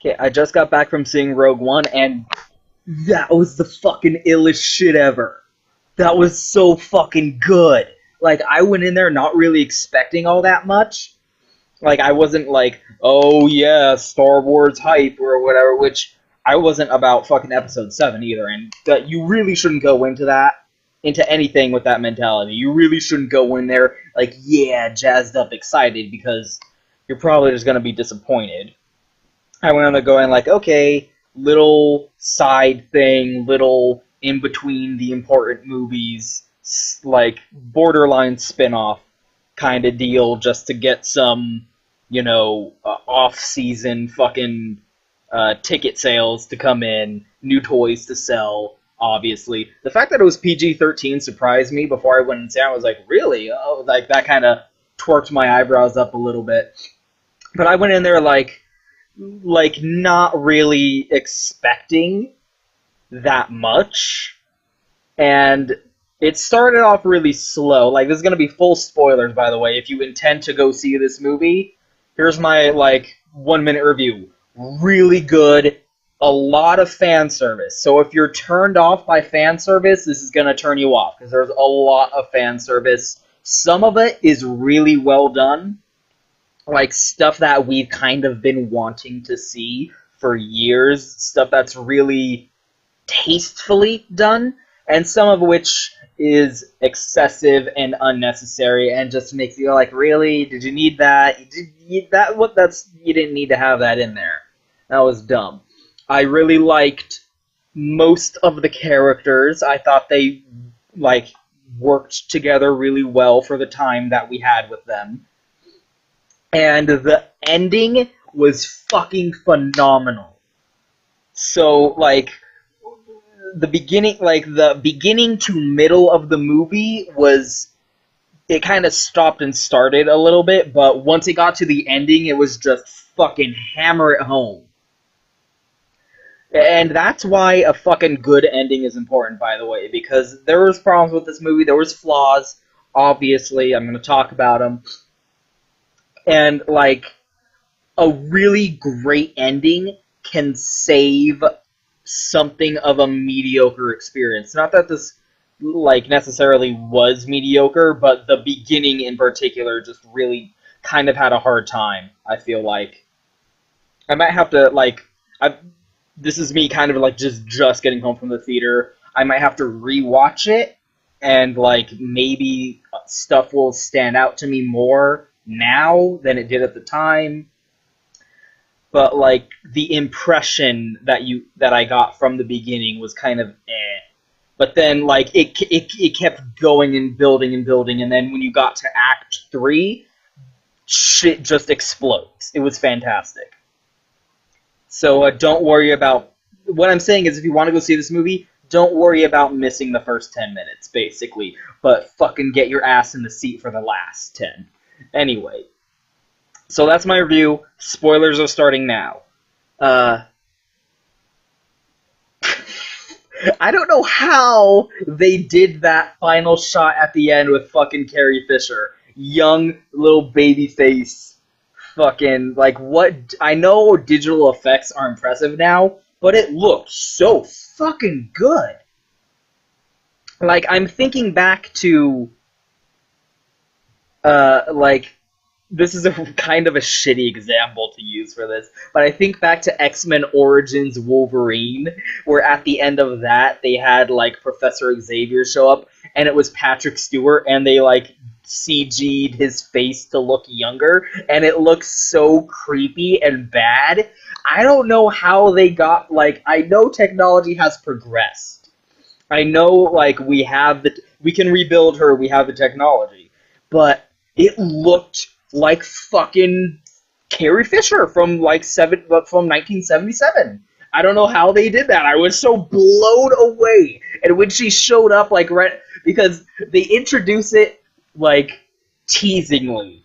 Okay, I just got back from seeing Rogue One, and that was the fucking illest shit ever. That was so fucking good. Like, I went in there not really expecting all that much. Like, I wasn't like, oh yeah, Star Wars hype or whatever, which I wasn't about fucking episode 7 either, and that you really shouldn't go into that, into anything with that mentality. You really shouldn't go in there like, yeah, jazzed up, excited, because you're probably just gonna be disappointed. I went on there going like, okay, little side thing, little in between the important movies, like borderline spin-off kind of deal, just to get some, off-season fucking ticket sales to come in, new toys to sell. Obviously, the fact that it was PG-13 surprised me. Before I went and saw, I was like, really? Oh, like that kind of twerked my eyebrows up a little bit. But I went in there like not really expecting that much, and it started off really slow. Like, this is going to be full spoilers, by the way. If you intend to go see this movie, here's my 1 minute review. Really good, a lot of fan service. So if you're turned off by fan service, this is going to turn you off, because there's a lot of fan service. Some of it is really well done, like stuff that we've kind of been wanting to see for years, stuff that's really tastefully done, and some of which is excessive and unnecessary and just makes you go like, really? Did you need that? You didn't need to have that in there. That was dumb. I really liked most of the characters. I thought they worked together really well for the time that we had with them. And the ending was fucking phenomenal. So, the beginning to middle of the movie it kind of stopped and started a little bit, but once it got to the ending, it was just fucking hammer it home. And that's why a fucking good ending is important, by the way, because there was problems with this movie, there was flaws, obviously, I'm going to talk about them. And, a really great ending can save something of a mediocre experience. Not that this, necessarily was mediocre, but the beginning in particular just really kind of had a hard time, I feel like. I might have to, this is me kind of, just getting home from the theater. I might have to rewatch it, and, maybe stuff will stand out to me more now than it did at the time. But the impression that I got from the beginning was kind of eh. But then it kept going and building, and then when you got to Act 3, shit just explodes. It was fantastic. So don't worry about, what I'm saying is, if you want to go see this movie, don't worry about missing the first 10 minutes, basically. But fucking get your ass in the seat for the last 10. Anyway, so that's my review. Spoilers are starting now. I don't know how they did that final shot at the end with fucking Carrie Fisher. Young, little baby face. Fucking, what? I know digital effects are impressive now, but it looked so fucking good. I'm thinking back to this is a kind of a shitty example to use for this, but I think back to X-Men Origins Wolverine, where at the end of that, they had, Professor Xavier show up, and it was Patrick Stewart, and they, CG'd his face to look younger, and it looks so creepy and bad. I don't know how they got, I know technology has progressed. I know, we can rebuild her, we have the technology, but it looked like fucking Carrie Fisher from 1977. I don't know how they did that. I was so blown away. And when she showed up, right, because they introduce it teasingly,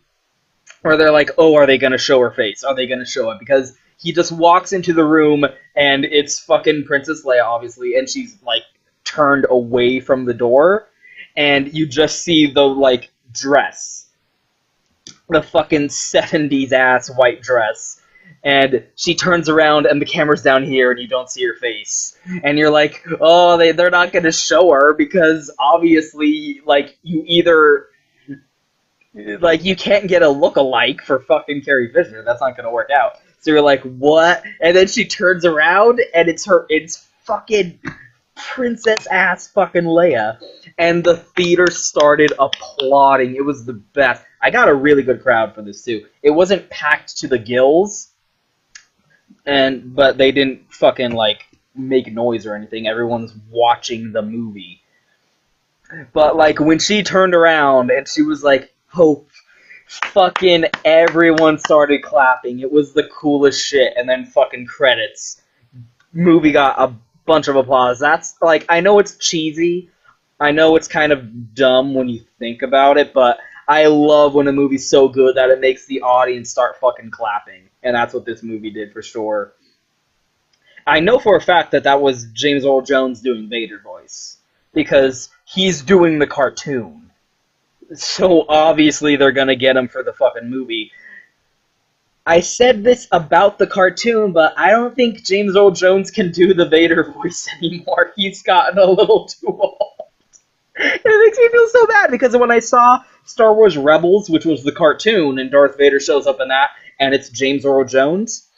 where they're like, oh, are they gonna show her face? Are they gonna show it? Because he just walks into the room and it's fucking Princess Leia, obviously, and she's turned away from the door, and you just see the dress. The fucking 70s ass white dress, and she turns around and the camera's down here and you don't see her face. And you're like, oh, they're not going to show her because obviously, like, you either, like, you can't get a look-alike for fucking Carrie Fisher. That's not going to work out. So you're like, what? And then she turns around and it's fucking princess-ass fucking Leia. And the theater started applauding. It was the best. I got a really good crowd for this, too. It wasn't packed to the gills, but they didn't fucking, like, make noise or anything. Everyone's watching the movie. But, like, when she turned around and she was like, Hope, fucking everyone started clapping. It was the coolest shit. And then fucking credits. Movie got a bunch of applause. That's, like, I know it's cheesy. I know it's kind of dumb when you think about it, but I love when a movie's so good that it makes the audience start fucking clapping. And that's what this movie did for sure. I know for a fact that was James Earl Jones doing Vader voice. Because he's doing the cartoon. So obviously they're gonna get him for the fucking movie. I said this about the cartoon, but I don't think James Earl Jones can do the Vader voice anymore. He's gotten a little too old. It makes me feel so bad, because when I saw Star Wars Rebels, which was the cartoon, and Darth Vader shows up in that, and it's James Earl Jones,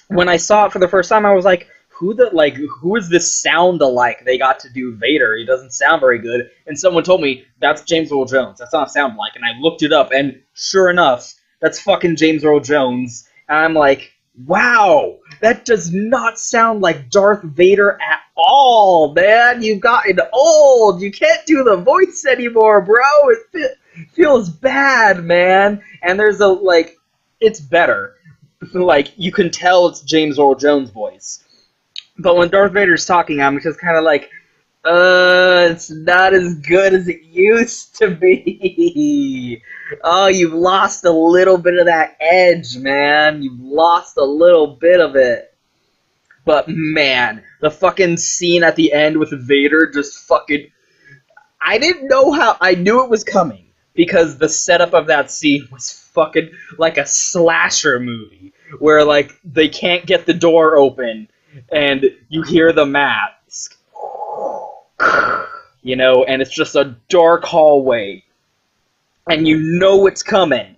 when I saw it for the first time, I was like, who is this sound alike they got to do Vader? He doesn't sound very good. And someone told me, that's James Earl Jones. That's not a sound like. And I looked it up, and sure enough, that's fucking James Earl Jones. And I'm like, wow, that does not sound like Darth Vader at all, man. You've gotten old. You can't do the voice anymore, bro. It feels bad, man. And there's it's better. Like, you can tell it's James Earl Jones' voice. But when Darth Vader's talking, I'm just kind of like, it's not as good as it used to be. Oh, you've lost a little bit of that edge, man. You've lost a little bit of it. But, man, the fucking scene at the end with Vader just fucking... I didn't know how... I knew it was coming, because the setup of that scene was fucking like a slasher movie, where, like, they can't get the door open, and you hear the mask, you know, and it's just a dark hallway, and you know it's coming.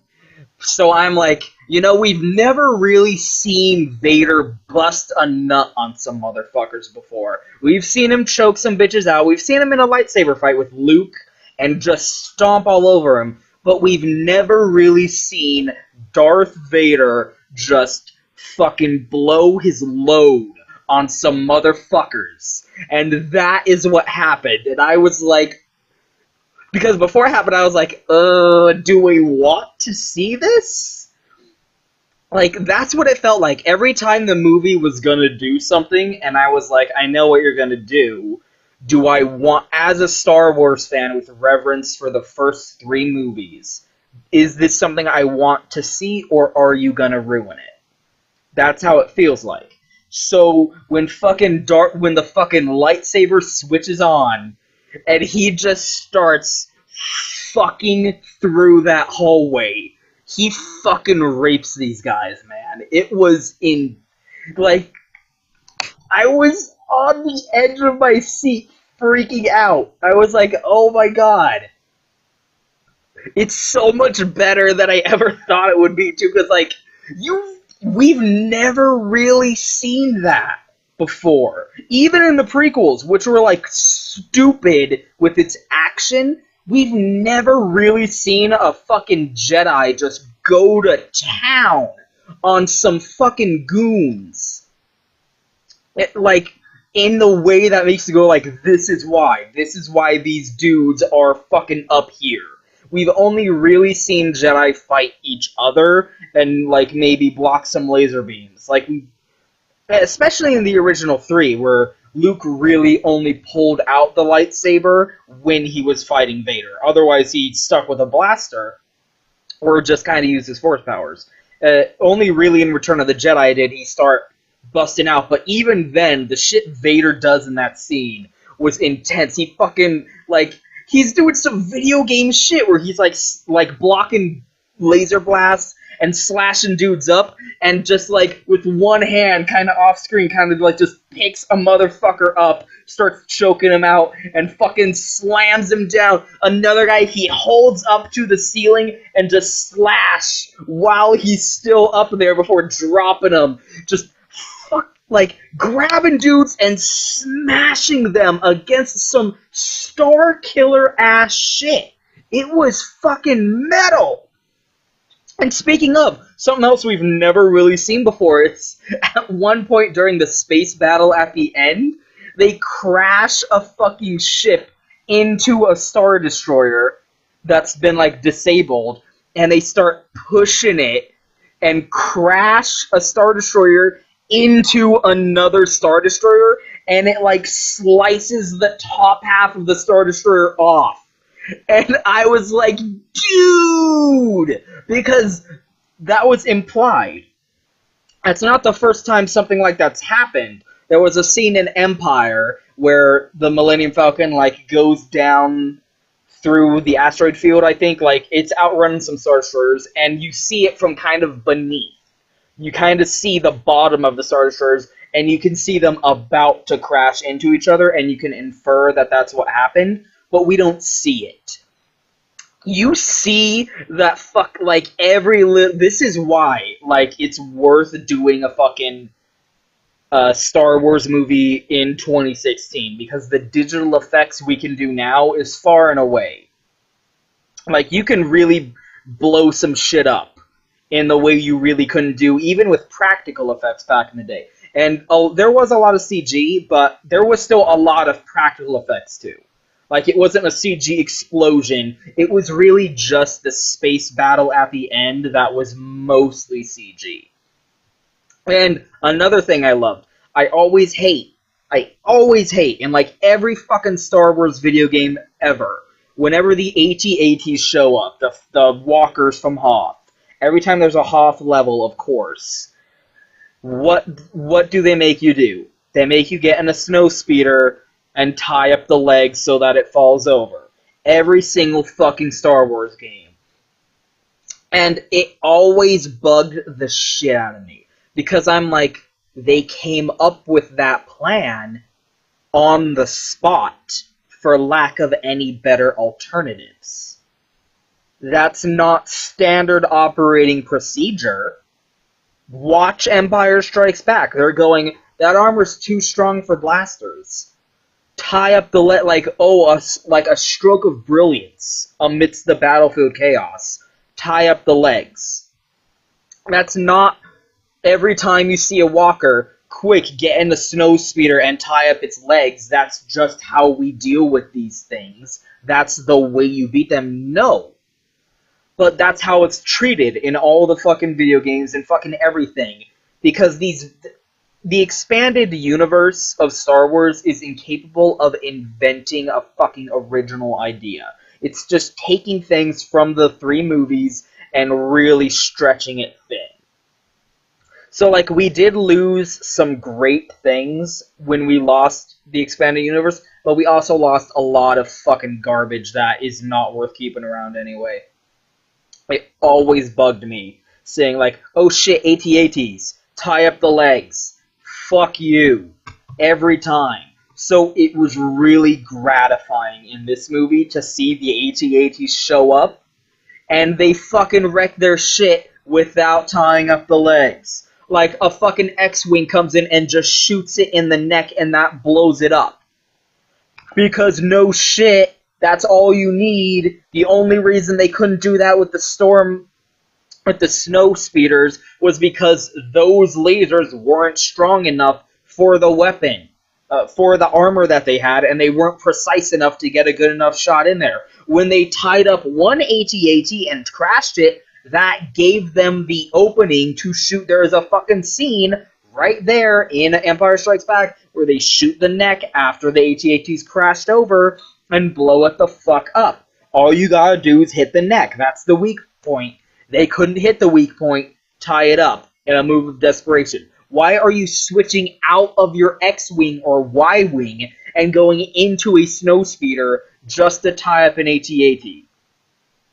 So I'm like, you know, we've never really seen Vader bust a nut on some motherfuckers before. We've seen him choke some bitches out. We've seen him in a lightsaber fight with Luke and just stomp all over him. But we've never really seen Darth Vader just fucking blow his load on some motherfuckers. And that is what happened. And I was like, because before it happened, I was like, do we want to see this? Like, that's what it felt like. Every time the movie was gonna do something, and I was like, I know what you're gonna do. Do I want, as a Star Wars fan with reverence for the first 3 movies, is this something I want to see, or are you gonna ruin it? That's how it feels like. So when the fucking lightsaber switches on, and he just starts fucking through that hallway, he fucking rapes these guys, man. It was I was on the edge of my seat freaking out. I was like, oh my god. It's so much better than I ever thought it would be, too, because, like, we've never really seen that before. Even in the prequels, which were, like, stupid with its action, we've never really seen a fucking Jedi just go to town on some fucking goons. In the way that makes you go, like, this is why these dudes are fucking up here. We've only really seen Jedi fight each other and, like, maybe block some laser beams. Like, especially in the original 3, where Luke really only pulled out the lightsaber when he was fighting Vader. Otherwise, he stuck with a blaster or just kind of used his force powers. Only really in Return of the Jedi did he start busting out. But even then, the shit Vader does in that scene was intense. He fucking, like... He's doing some video game shit where he's like blocking laser blasts, and slashing dudes up, and just like with one hand, kind of off screen, kind of like just picks a motherfucker up, starts choking him out, and fucking slams him down. Another guy he holds up to the ceiling and just slash while he's still up there before dropping him. Just like grabbing dudes and smashing them against some star killer ass shit. It was fucking metal. And speaking of, something else we've never really seen before, it's at one point during the space battle at the end, they crash a fucking ship into a Star Destroyer that's been, like, disabled, and they start pushing it and crash a Star Destroyer into another Star Destroyer, and it, like, slices the top half of the Star Destroyer off. And I was like, dude! Because that was implied. It's not the first time something like that's happened. There was a scene in Empire where the Millennium Falcon, like, goes down through the asteroid field, I think. Like, it's outrunning some Star Destroyers, and you see it from kind of beneath. You kind of see the bottom of the Star Destroyers, and you can see them about to crash into each other, and you can infer that that's what happened, but we don't see it. You see that this is why, like, it's worth doing a fucking Star Wars movie in 2016, because the digital effects we can do now is far and away. Like, you can really blow some shit up in the way you really couldn't do, even with practical effects back in the day. And there was a lot of CG, but there was still a lot of practical effects, too. Like, it wasn't a CG explosion. It was really just the space battle at the end that was mostly CG. And another thing I loved, I always hate, in, like, every fucking Star Wars video game ever, whenever the AT-ATs show up, the walkers from Hoth, every time there's a Hoth level, of course, what do they make you do? They make you get in a snowspeeder and tie up the legs so that it falls over. Every single fucking Star Wars game. And it always bugged the shit out of me. Because I'm like, they came up with that plan on the spot for lack of any better alternatives. That's not standard operating procedure. Watch Empire Strikes Back. They're going, that armor's too strong for blasters. Tie up the like a stroke of brilliance amidst the battlefield chaos. Tie up the legs. That's not every time you see a walker, quick, get in the snowspeeder and tie up its legs. That's just how we deal with these things. That's the way you beat them. No. But that's how it's treated in all the fucking video games and fucking everything. Because the expanded universe of Star Wars is incapable of inventing a fucking original idea. It's just taking things from the 3 movies and really stretching it thin. So, like, we did lose some great things when we lost the expanded universe, but we also lost a lot of fucking garbage that is not worth keeping around anyway. It always bugged me, saying, like, oh shit, AT-ATs, tie up the legs. Fuck you. Every time. So it was really gratifying in this movie to see the AT-ATs show up, and they fucking wreck their shit without tying up the legs. Like, a fucking X-Wing comes in and just shoots it in the neck, and that blows it up. Because no shit, that's all you need. The only reason they couldn't do that with the snow speeders was because those lasers weren't strong enough for the weapon, for the armor that they had, and they weren't precise enough to get a good enough shot in there. When they tied up one AT-AT and crashed it, that gave them the opening to shoot. There is a fucking scene right there in Empire Strikes Back where they shoot the neck after the AT-ATs crashed over and blow it the fuck up. All you gotta do is hit the neck. That's the weak point. They couldn't hit the weak point. Tie it up in a move of desperation. Why are you switching out of your X-Wing or Y-Wing and going into a snowspeeder just to tie up an AT-AT?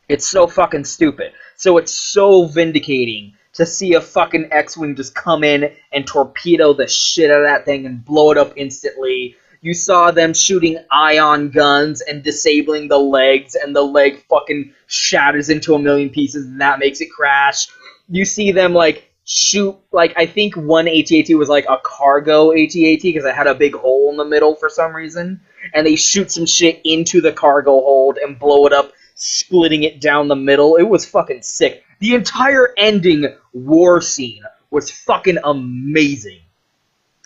It's so fucking stupid. So it's so vindicating to see a fucking X-Wing just come in and torpedo the shit out of that thing and blow it up instantly. You saw them shooting ion guns and disabling the legs, and the leg fucking shatters into a million pieces, and that makes it crash. You see them, like, shoot, like, I think one AT-AT was, like, a cargo AT-AT, because it had a big hole in the middle for some reason, and they shoot some shit into the cargo hold and blow it up, splitting it down the middle. It was fucking sick. The entire ending war scene was fucking amazing.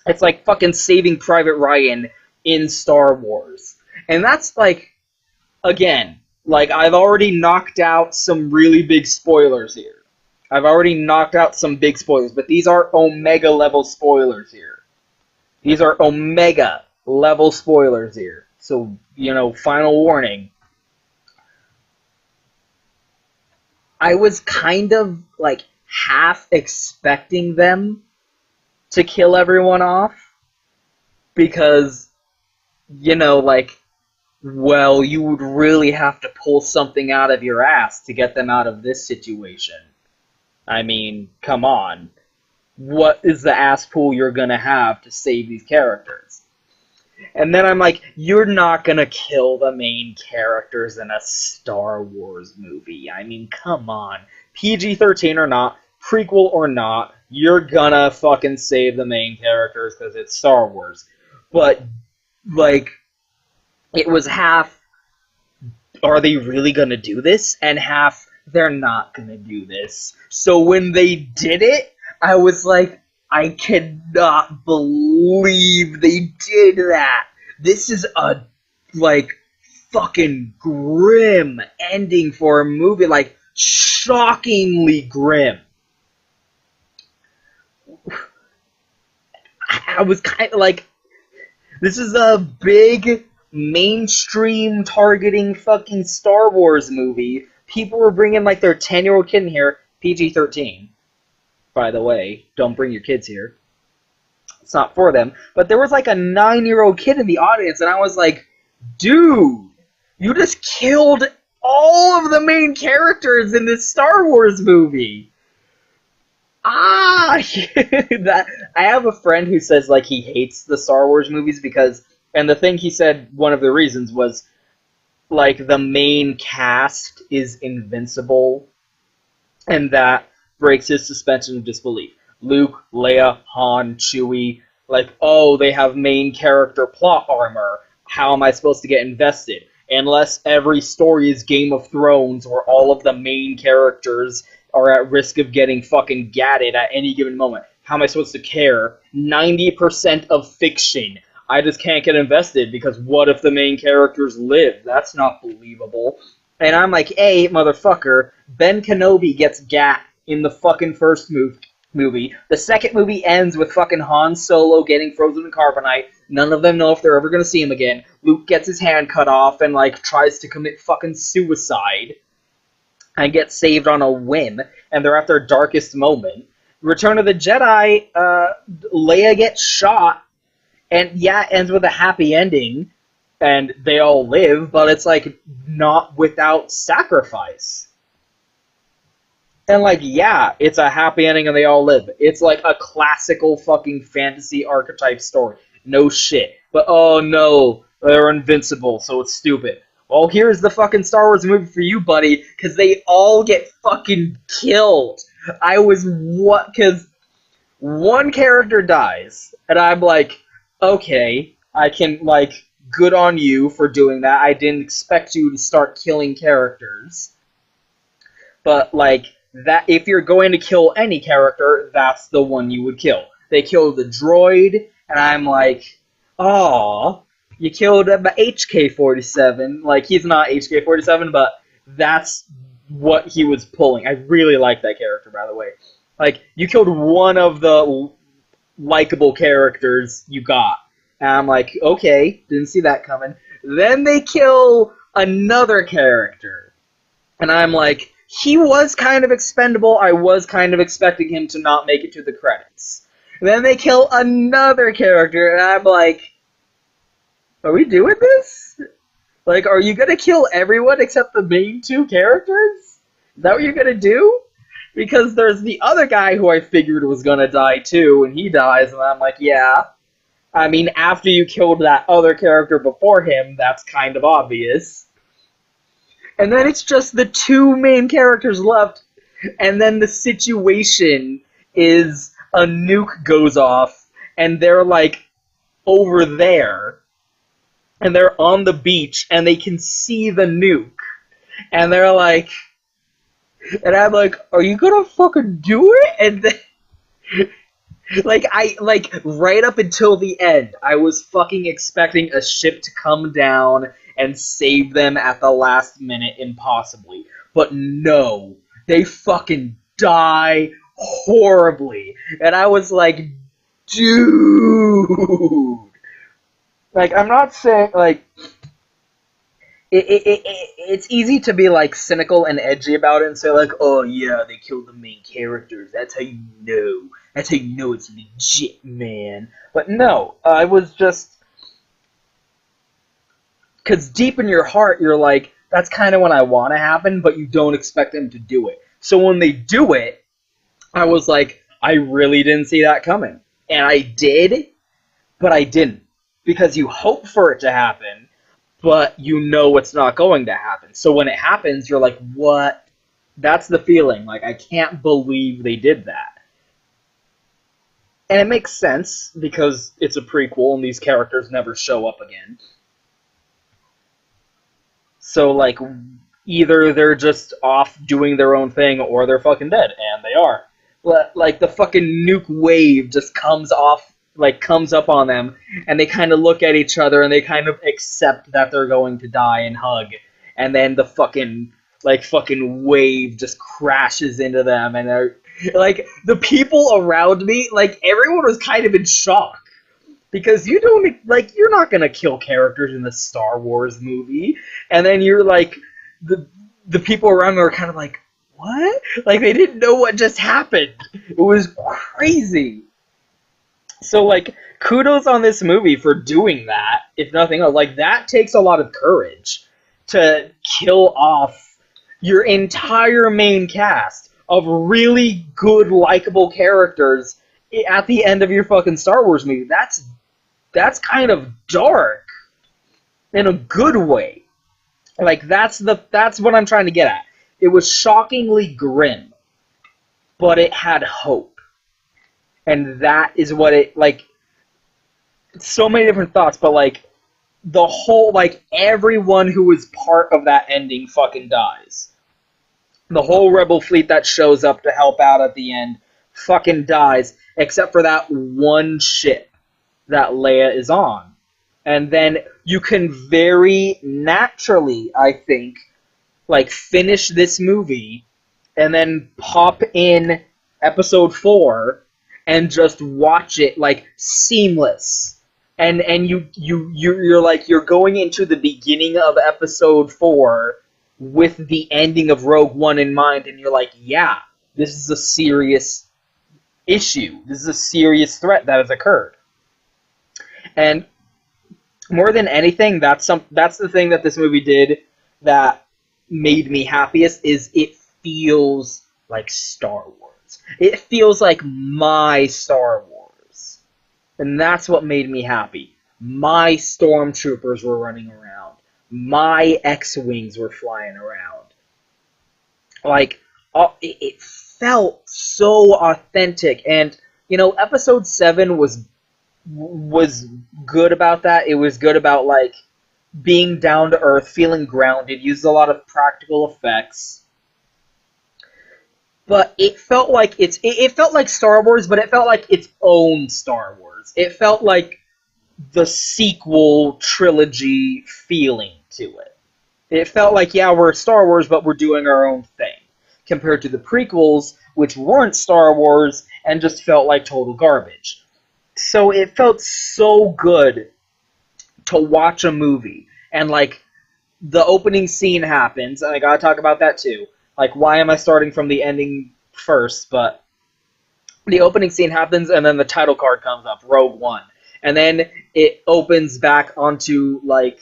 It's like fucking Saving Private Ryan in Star Wars. And that's like, again, like I've already knocked out some really big spoilers here. I've already knocked out some big spoilers, but these are Omega level spoilers here. These are Omega level spoilers here. So, you know, final warning. I was kind of, like, half expecting them to kill everyone off. Because, you know, like, well, you would really have to pull something out of your ass to get them out of this situation. I mean, come on. What is the ass pool you're gonna have to save these characters? And then I'm like, you're not gonna kill the main characters in a Star Wars movie. I mean, come on. PG-13 or not, prequel or not, you're gonna fucking save the main characters because it's Star Wars. But, like, it was half, are they really gonna do this? And half, they're not gonna do this. So when they did it, I was like, I cannot believe they did that. This is a, like, fucking grim ending for a movie. Like, shockingly grim. I was kind of like, this is a big, mainstream targeting fucking Star Wars movie. People were bringing, like, their 10-year-old kid in here, PG-13. By the way, don't bring your kids here. It's not for them. But there was like a 9-year-old kid in the audience, and I was like, dude, you just killed all of the main characters in this Star Wars movie. That I have a friend who says like he hates the Star Wars movies because, and the thing he said, one of the reasons was like the main cast is invincible, and that breaks his suspension of disbelief. Luke, Leia, Han, Chewie, like, oh, they have main character plot armor. How am I supposed to get invested? Unless every story is Game of Thrones, where all of the main characters are at risk of getting fucking gatted at any given moment. How am I supposed to care? 90% of fiction. I just can't get invested because what if the main characters live? That's not believable. And I'm like, hey, motherfucker, Ben Kenobi gets gat in the fucking first movie. The second movie ends with fucking Han Solo getting frozen in carbonite. None of them know if they're ever going to see him again. Luke gets his hand cut off and, like, tries to commit fucking suicide and gets saved on a whim, and they're at their darkest moment. Return of the Jedi, Leia gets shot, and yeah, it ends with a happy ending, and they all live, but it's, like, not without sacrifice. And, like, yeah, it's a happy ending and they all live. It's like a classical fucking fantasy archetype story. No shit. But, oh no, they're invincible, so it's stupid. Well, here's the fucking Star Wars movie for you, buddy, because they all get fucking killed. I was, what, because one character dies, and I'm like, okay, I can, like, good on you for doing that. I didn't expect you to start killing characters. But, like, that if you're going to kill any character, that's the one you would kill. They killed the droid, and I'm like, aw, you killed HK-47. Like, he's not HK-47, but that's what he was pulling. I really like that character, by the way. Like, you killed one of the likable characters you got. And I'm like, okay, didn't see that coming. Then they kill another character. And I'm like, he was kind of expendable. I was kind of expecting him to not make it to the credits. And then they kill another character, and I'm like, are we doing this? Like, are you gonna kill everyone except the main two characters? Is that what you're gonna do? Because there's the other guy who I figured was gonna die too, and he dies, and I'm like, yeah. I mean, after you killed that other character before him, that's kind of obvious. And then it's just the two main characters left, and then the situation is a nuke goes off, and they're like over there, and they're on the beach, and they can see the nuke, and they're like, and I'm like, are you gonna fucking do it? And then, like right up until the end, I was fucking expecting a ship to come down and save them at the last minute impossibly. But no, they fucking die horribly. And I was like, dude. Like, I'm not saying, like, it's easy to be like cynical and edgy about it and say like, oh yeah, they killed the main characters. That's how you know. That's how you know it's legit, man. But no, I was just because deep in your heart you're like, that's kind of what I want to happen, but you don't expect them to do it. So when they do it, I was like, I really didn't see that coming, and I did, but I didn't because you hope for it to happen. But you know it's not going to happen. So when it happens, you're like, what? That's the feeling. Like, I can't believe they did that. And it makes sense, because it's a prequel and these characters never show up again. So, like, either they're just off doing their own thing, or they're fucking dead, and they are. But, like, the fucking nuke wave just comes off, like, comes up on them, and they kind of look at each other, and they kind of accept that they're going to die and hug. And then the fucking wave just crashes into them, and they're, like, the people around me, like, everyone was kind of in shock. Because you don't, like, you're not gonna kill characters in the Star Wars movie. And then you're like, the people around me are kind of like, what? Like, they didn't know what just happened. It was crazy. So, like, kudos on this movie for doing that, if nothing else. Like, that takes a lot of courage to kill off your entire main cast of really good, likable characters at the end of your fucking Star Wars movie. That's kind of dark in a good way. Like, that's what I'm trying to get at. It was shockingly grim, but it had hope. And that is what it, like, so many different thoughts, but, like, the whole, like, everyone who was part of that ending fucking dies. The whole Rebel fleet that shows up to help out at the end fucking dies, except for that one ship that Leia is on. And then you can very naturally, I think, like, finish this movie and then pop in episode 4 and just watch it, like, seamless. And you're like, you're going into the beginning of episode 4 with the ending of Rogue One in mind, and you're like, yeah, this is a serious issue. This is a serious threat that has occurred. And more than anything, that's the thing that this movie did that made me happiest, is it feels like Star Wars. It feels like my Star Wars. And that's what made me happy. My stormtroopers were running around. My X-Wings were flying around. Like, it felt so authentic. And, you know, episode 7 was good about that. It was good about, like, being down to earth, feeling grounded, used a lot of practical effects. But it felt like it felt like Star Wars, but it felt like its own Star Wars. It felt like the sequel trilogy feeling to it. It felt like, yeah, we're Star Wars, but we're doing our own thing. Compared to the prequels, which weren't Star Wars and just felt like total garbage. So it felt so good to watch a movie. And, like, the opening scene happens, and I gotta talk about that too. Like, why am I starting from the ending first? But the opening scene happens, and then the title card comes up, Rogue One. And then it opens back onto, like,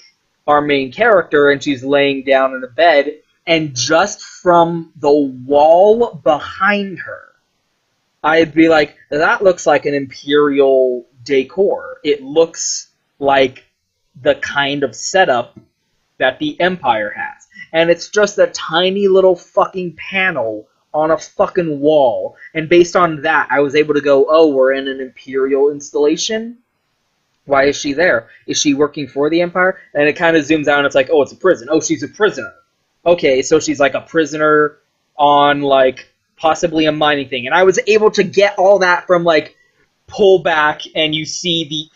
our main character, and she's laying down in a bed, and just from the wall behind her, I'd be like, that looks like an Imperial decor. It looks like the kind of setup that the Empire has. And it's just a tiny little fucking panel on a fucking wall. And based on that, I was able to go, oh, we're in an Imperial installation? Why is she there? Is she working for the Empire? And it kind of zooms out and it's like, oh, it's a prison. Oh, she's a prisoner. Okay, so she's like a prisoner on like possibly a mining thing. And I was able to get all that from like pull back and you see the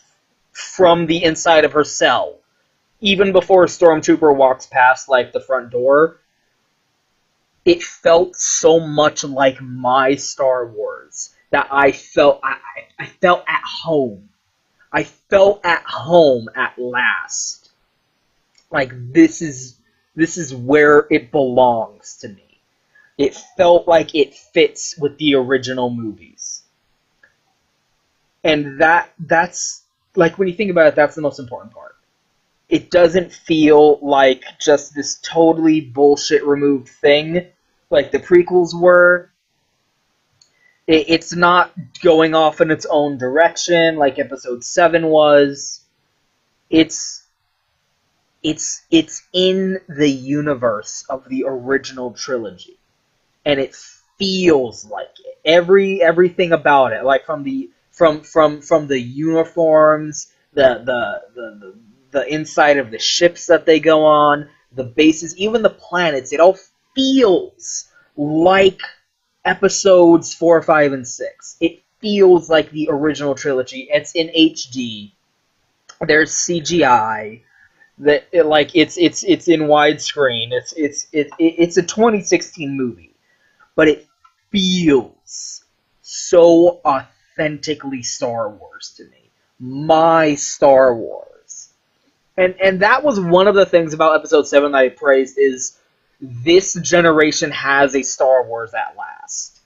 from the inside of her cell. Even before a stormtrooper walks past like the front door, it felt so much like my Star Wars that I felt at home. I felt at home at last. Like this is where it belongs to me. It felt like it fits with the original movies. And that's like when you think about it, that's the most important part. It doesn't feel like just this totally bullshit removed thing like the prequels were. It's not going off in its own direction like Episode 7 was. It's in the universe of the original trilogy, and it feels like it. Everything about it, like from the uniforms, the inside of the ships that they go on, the bases, even the planets, it all feels like episodes 4, 5, and 6. It feels like the original trilogy. It's in HD. There's CGI. That it's in widescreen. It's a 2016 movie, but it feels so authentically Star Wars to me. My Star Wars. And that was one of the things about Episode 7 that I praised is this generation has a Star Wars at last.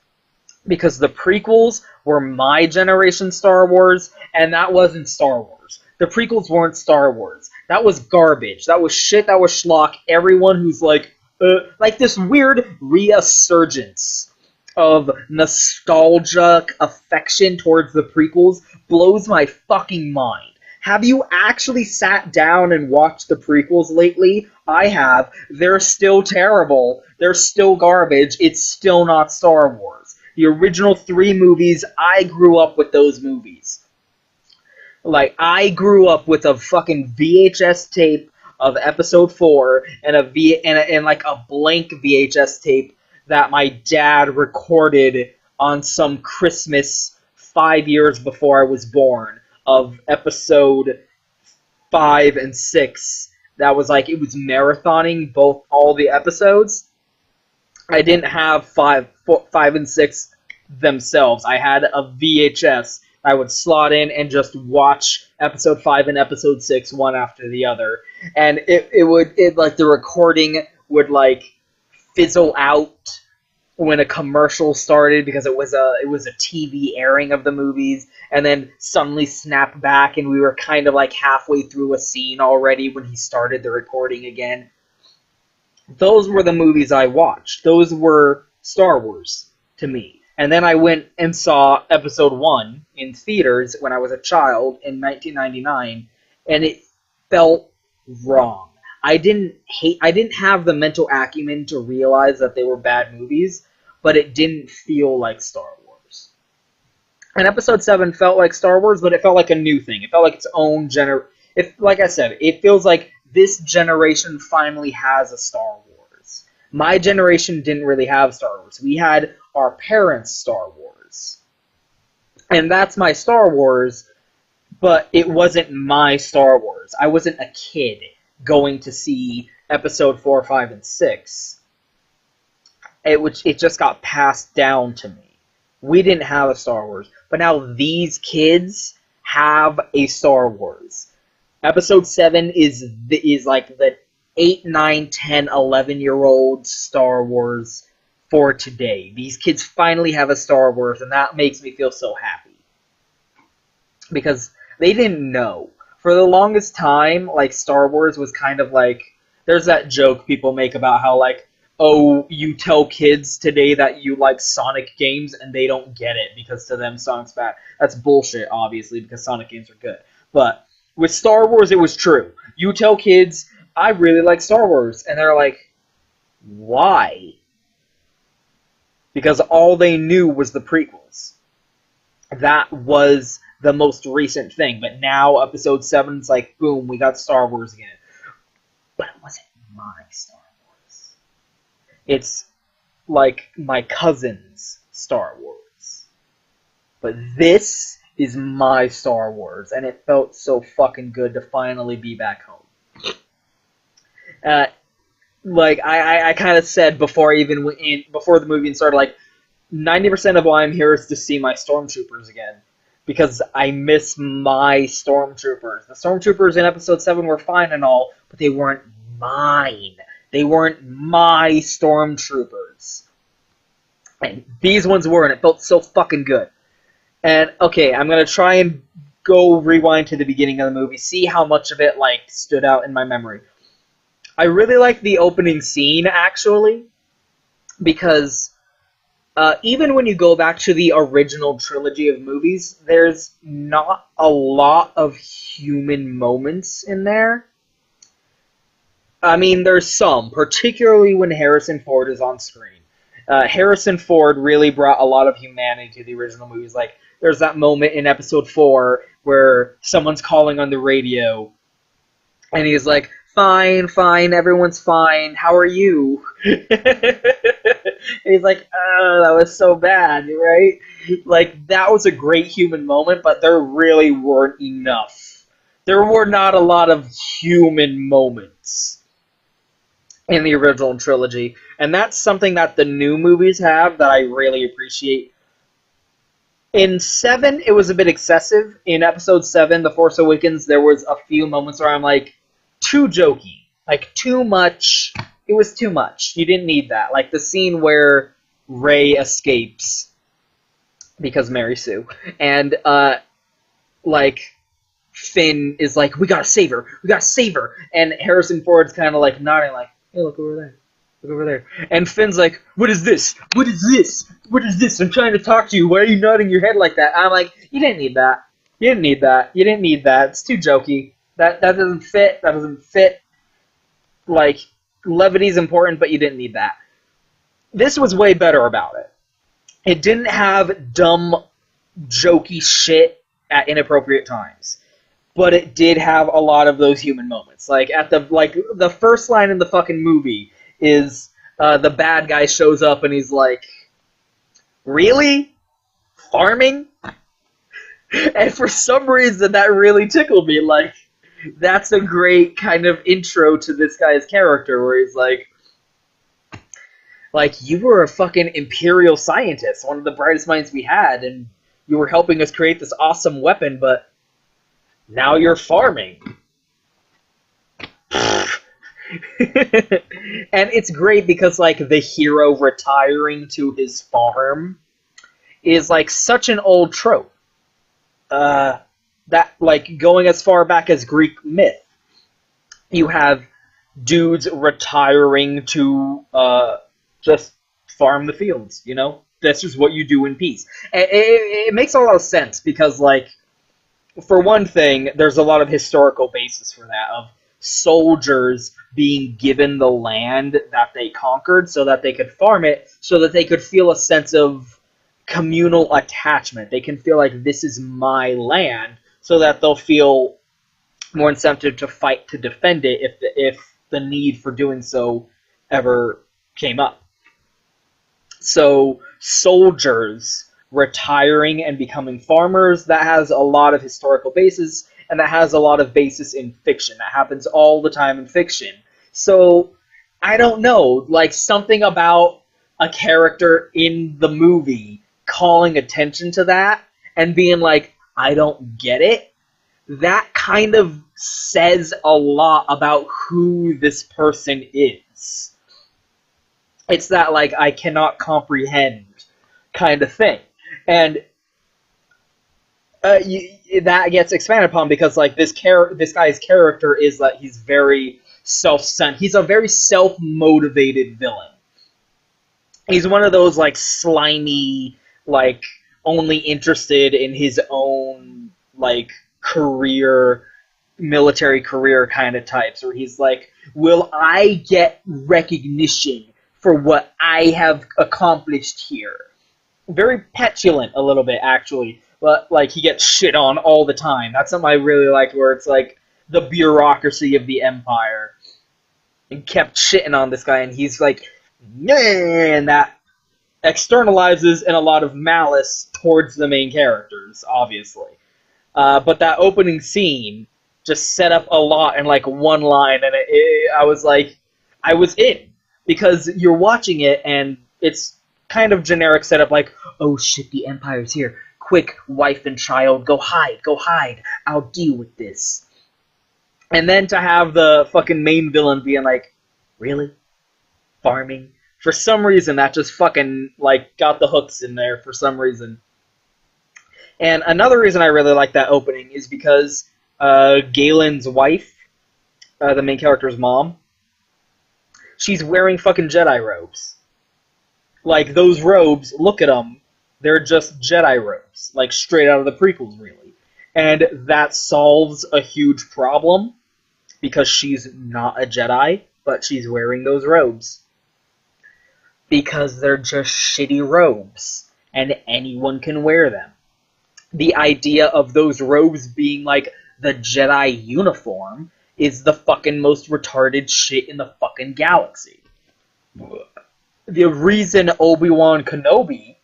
Because the prequels were my generation Star Wars, and that wasn't Star Wars. The prequels weren't Star Wars. That was garbage. That was shit. That was schlock. Everyone who's like this weird resurgence of nostalgic affection towards the prequels blows my fucking mind. Have you actually sat down and watched the prequels lately? I have. They're still terrible. They're still garbage. It's still not Star Wars. The original 3 movies, I grew up with those movies. Like, I grew up with a fucking VHS tape of Episode 4 and like a blank VHS tape that my dad recorded on some Christmas 5 years before I was born of Episode 5 and 6. That was like, it was marathoning all the episodes. I didn't have 5 and 6 themselves. I had a VHS. I would slot in and just watch Episode 5 and Episode 6 one after the other. And it like the recording would like fizzle out when a commercial started because it was a TV airing of the movies, and then suddenly snap back and we were kind of like halfway through a scene already when he started the recording again. Those were the movies I watched. Those were Star Wars to me. And then I went and saw Episode 1 in theaters when I was a child in 1999, and it felt wrong. I didn't have the mental acumen to realize that they were bad movies, but it didn't feel like Star Wars. And Episode 7 felt like Star Wars, but it felt like a new thing. It felt like its own like I said, it feels like this generation finally has a Star Wars. My generation didn't really have Star Wars. We had our parents' Star Wars. And that's my Star Wars, but it wasn't my Star Wars. I wasn't a kid going to see Episode 4, 5, and 6. It just got passed down to me. We didn't have a Star Wars, but now these kids have a Star Wars. Episode 7 is like the 8, 9, 10, 11-year-old Star Wars for today. These kids finally have a Star Wars, and that makes me feel so happy. Because they didn't know. For the longest time, like, Star Wars was kind of like, there's that joke people make about how, like, oh, you tell kids today that you like Sonic games and they don't get it because to them Sonic's bad. That's bullshit, obviously, because Sonic games are good. But with Star Wars, it was true. You tell kids, I really like Star Wars, and they're like, why? Because all they knew was the prequels. That was the most recent thing. But now, Episode 7 is like, boom, we got Star Wars again. But it wasn't my Star Wars. It's like my cousin's Star Wars. But this is my Star Wars, and it felt so fucking good to finally be back home. Like, I kind of said before before the movie started, like, 90% of why I'm here is to see my stormtroopers again. Because I miss my stormtroopers. The stormtroopers in Episode 7 were fine and all, but they weren't mine. They weren't my stormtroopers. And these ones were, and it felt so fucking good. And, okay, I'm gonna try and go rewind to the beginning of the movie, see how much of it, like, stood out in my memory. I really like the opening scene, actually, because even when you go back to the original trilogy of movies, there's not a lot of human moments in there. I mean, there's some, particularly when Harrison Ford is on screen. Harrison Ford really brought a lot of humanity to the original movies. Like, there's that moment in Episode 4 where someone's calling on the radio, and he's like, fine, everyone's fine, how are you? He's like, oh, that was so bad, right? Like, that was a great human moment, but there really weren't enough. There were not a lot of human moments in the original trilogy, and that's something that the new movies have that I really appreciate. In 7, it was a bit excessive. In Episode 7, The Force Awakens, there was a few moments where I'm like, too jokey. Like, too much. It was too much. You didn't need that. Like, the scene where Rey escapes because Mary Sue. And, like, Finn is like, we gotta save her. We gotta save her. And Harrison Ford's kind of, like, nodding, like, hey, look over there. Look over there. And Finn's like, what is this? What is this? What is this? I'm trying to talk to you. Why are you nodding your head like that? I'm like, you didn't need that. You didn't need that. You didn't need that. It's too jokey. That doesn't fit. That doesn't fit. Like, levity's important, but you didn't need that. This was way better about it. It didn't have dumb, jokey shit at inappropriate times. But it did have a lot of those human moments. Like, the first line in the fucking movie is the bad guy shows up and he's like, really? Farming? And for some reason that really tickled me. Like, that's a great kind of intro to this guy's character where he's like, you were a fucking imperial scientist, one of the brightest minds we had, and you were helping us create this awesome weapon, but now you're farming. And it's great because, like, the hero retiring to his farm is, like, such an old trope. That, like, going as far back as Greek myth. You have dudes retiring to, just farm the fields, you know? That's just what you do in peace. It makes a lot of sense because, like, for one thing, there's a lot of historical basis for that, of soldiers being given the land that they conquered so that they could farm it, so that they could feel a sense of communal attachment. They can feel like, this is my land, so that they'll feel more incentive to fight to defend it if the need for doing so ever came up. So, soldiers retiring and becoming farmers, that has a lot of historical basis, and that has a lot of basis in fiction. That happens all the time in fiction. So, I don't know, like, something about a character in the movie calling attention to that and being like, I don't get it, that kind of says a lot about who this person is. It's that, like, I cannot comprehend kind of thing. And that gets expanded upon because like this guy's character is that he's very self-centered. He's a very self-motivated villain. He's one of those like slimy, like only interested in his own like career, military career kind of types, where he's like, will I get recognition for what I have accomplished here? Very petulant a little bit, actually, but like he gets shit on all the time. That's something I really liked, where it's like the bureaucracy of the Empire and kept shitting on this guy, and he's like, and that externalizes in a lot of malice towards the main characters, obviously. But that opening scene just set up a lot in like one line, and I was like, I was in, because you're watching it and it's kind of generic setup, like, oh shit, the Empire's here, quick, wife and child, go hide, I'll deal with this. And then to have the fucking main villain being like, really? Farming? For some reason, that just fucking, like, got the hooks in there for some reason. And another reason I really like that opening is because Galen's wife, the main character's mom, she's wearing fucking Jedi robes. Like, those robes, look at them, they're just Jedi robes. Like, straight out of the prequels, really. And that solves a huge problem, because she's not a Jedi, but she's wearing those robes. Because they're just shitty robes, and anyone can wear them. The idea of those robes being like the Jedi uniform is the fucking most retarded shit in the fucking galaxy. The reason Obi-Wan Kenobi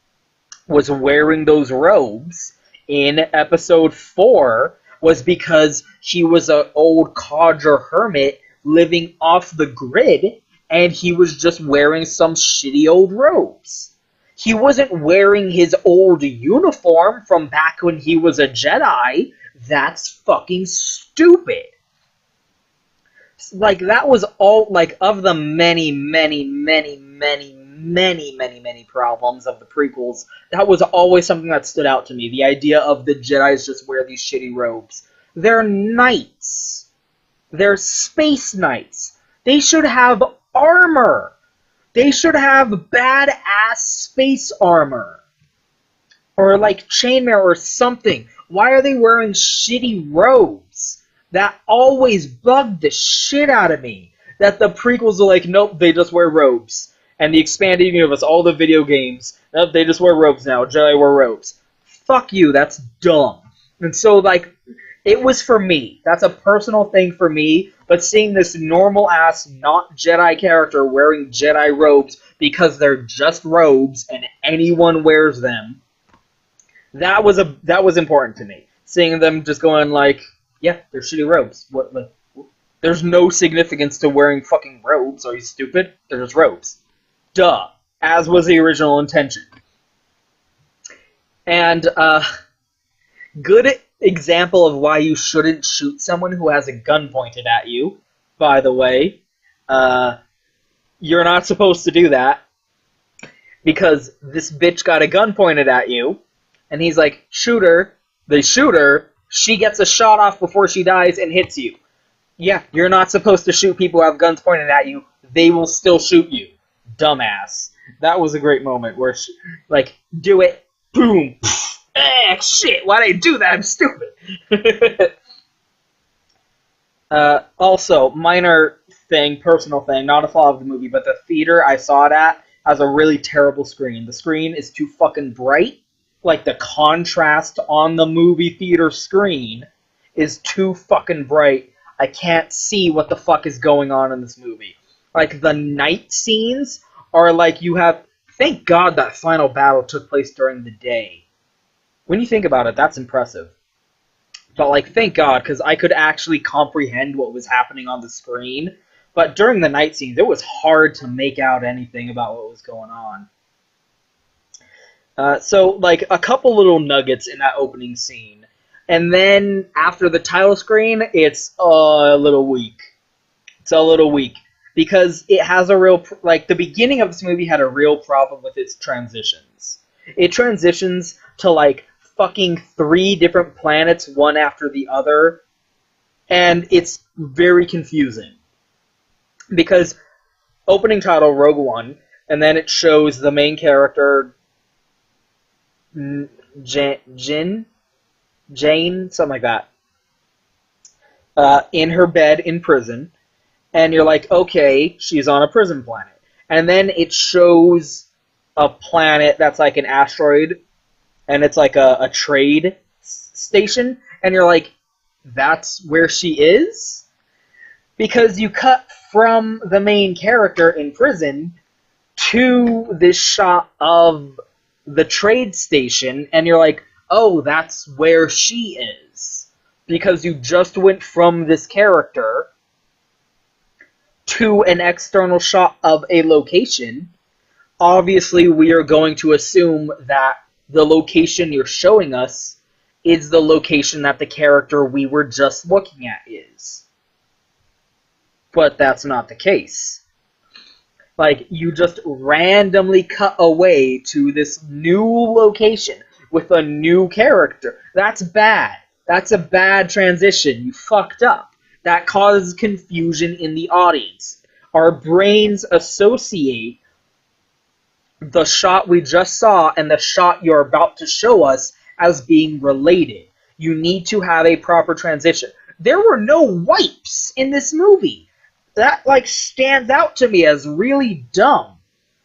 was wearing those robes in Episode 4 was because he was an old codger hermit living off the grid, and he was just wearing some shitty old robes. He wasn't wearing his old uniform from back when he was a Jedi. That's fucking stupid. Like, that was all, like, of the many problems of the prequels, that was always something that stood out to me. The idea of the Jedis just wear these shitty robes. They're knights. They're space knights. They should have armor. They should have badass space armor. Or like chainmail or something. Why are they wearing shitty robes? That always bugged the shit out of me. That the prequels are like, nope, they just wear robes. And the expanded universe, all the video games, nope, they just wear robes now. Jedi wear robes. Fuck you, that's dumb. And so, like, it was for me. That's a personal thing for me. But seeing this normal-ass, not Jedi character wearing Jedi robes because they're just robes and anyone wears them, that was important to me. Seeing them just going like, yeah, they're shitty robes. There's no significance to wearing fucking robes. Are you stupid? They're just robes. Duh. As was the original intention. And, good example of why you shouldn't shoot someone who has a gun pointed at you, by the way. You're not supposed to do that, because this bitch got a gun pointed at you, and he's like, shoot her. They shoot her, she gets a shot off before she dies and hits you. Yeah, you're not supposed to shoot people who have guns pointed at you. They will still shoot you. Dumbass. That was a great moment where, she, like, do it, boom, shit, why did I do that? I'm stupid. Also, minor thing, personal thing, not a flaw of the movie, but the theater I saw it at has a really terrible screen. The screen is too fucking bright. Like, the contrast on the movie theater screen is too fucking bright. I can't see what the fuck is going on in this movie. Like, the night scenes are like you have... Thank God that final battle took place during the day. When you think about it, that's impressive. But, like, thank God, because I could actually comprehend what was happening on the screen. But during the night scenes, it was hard to make out anything about what was going on. So, like, a couple little nuggets in that opening scene. And then, after the title screen, it's a little weak. It's a little weak. Because it has a real... Like, the beginning of this movie had a real problem with its transitions. It transitions to, like, fucking 3 different planets, one after the other, and it's very confusing. Because opening title, Rogue One, and then it shows the main character, Jane, something like that, in her bed in prison, and you're like, okay, she's on a prison planet. And then it shows a planet that's like an asteroid, and it's like a trade station, and you're like, that's where she is? Because you cut from the main character in prison to this shot of the trade station, and you're like, oh, that's where she is. Because you just went from this character to an external shot of a location. Obviously, we are going to assume that the location you're showing us is the location that the character we were just looking at is. But that's not the case. Like, you just randomly cut away to this new location with a new character. That's bad. That's a bad transition. You fucked up. That causes confusion in the audience. Our brains associate the shot we just saw and the shot you're about to show us as being related. You need to have a proper transition. There were no wipes in this movie. That, like, stands out to me as really dumb.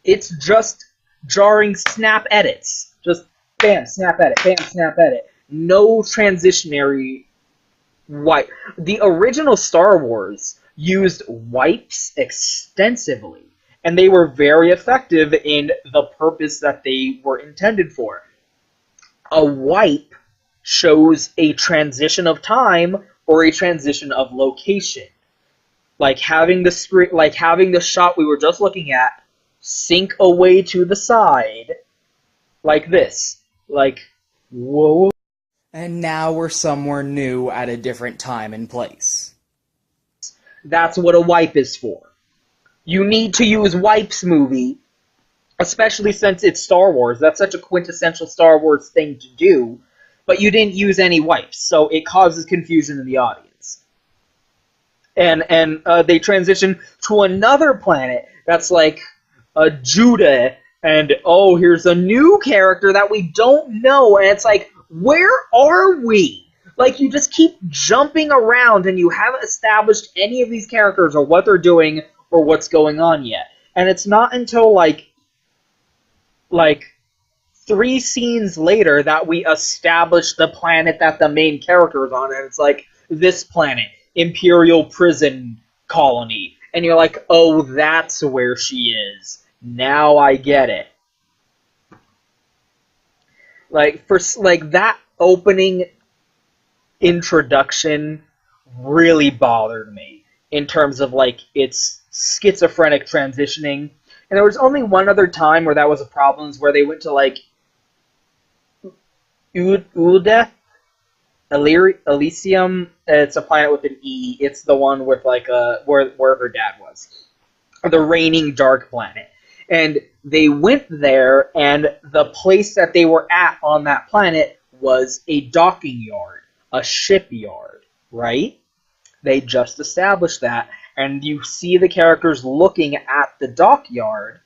It's just jarring snap edits. Just bam, snap edit, bam, snap edit. No transitionary wipe. The original Star Wars used wipes extensively, and they were very effective in the purpose that they were intended for. A wipe shows a transition of time or a transition of location. Like having the screen, like having the shot we were just looking at sink away to the side, like this. Like, whoa. And now we're somewhere new at a different time and place. That's what a wipe is for. You need to use wipes, movie, especially since it's Star Wars. That's such a quintessential Star Wars thing to do, but you didn't use any wipes, so it causes confusion in the audience. And they transition to another planet that's like a Judah, and oh, here's a new character that we don't know, and it's like, where are we? Like, you just keep jumping around, and you haven't established any of these characters or what they're doing or what's going on yet. And it's not until, like 3 scenes later that we establish the planet that the main character is on, and it's like, this planet, Imperial Prison Colony. And you're like, oh, that's where she is. Now I get it. Like, that opening introduction really bothered me in terms of, like, its schizophrenic transitioning. And there was only one other time where that was a problem, where they went to, like, Uldeth? Elysium. It's a planet with an E. It's the one with, like, where her dad was. The reigning dark planet. And they went there, and the place that they were at on that planet was a docking yard, a shipyard, right? They just established that, and you see the characters looking at the dockyard,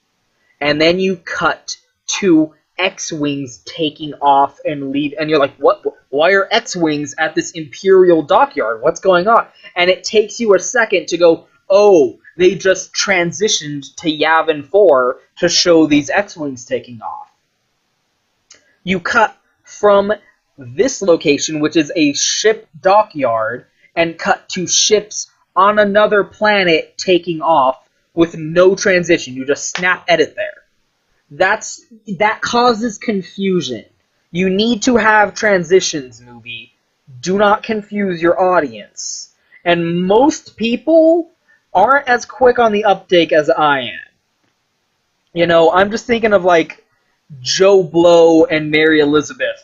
and then you cut to X-Wings taking off and leave, and you're like, what? Why are X-Wings at this Imperial dockyard? What's going on? And it takes you a second to go, oh, they just transitioned to Yavin 4 to show these X-Wings taking off. You cut from this location, which is a ship dockyard, and cut to ships on another planet taking off with no transition. You just snap edit there. That causes confusion. You need to have transitions, movie. Do not confuse your audience. And most people aren't as quick on the uptake as I am. You know, I'm just thinking of, like, Joe Blow and Mary Elizabeth.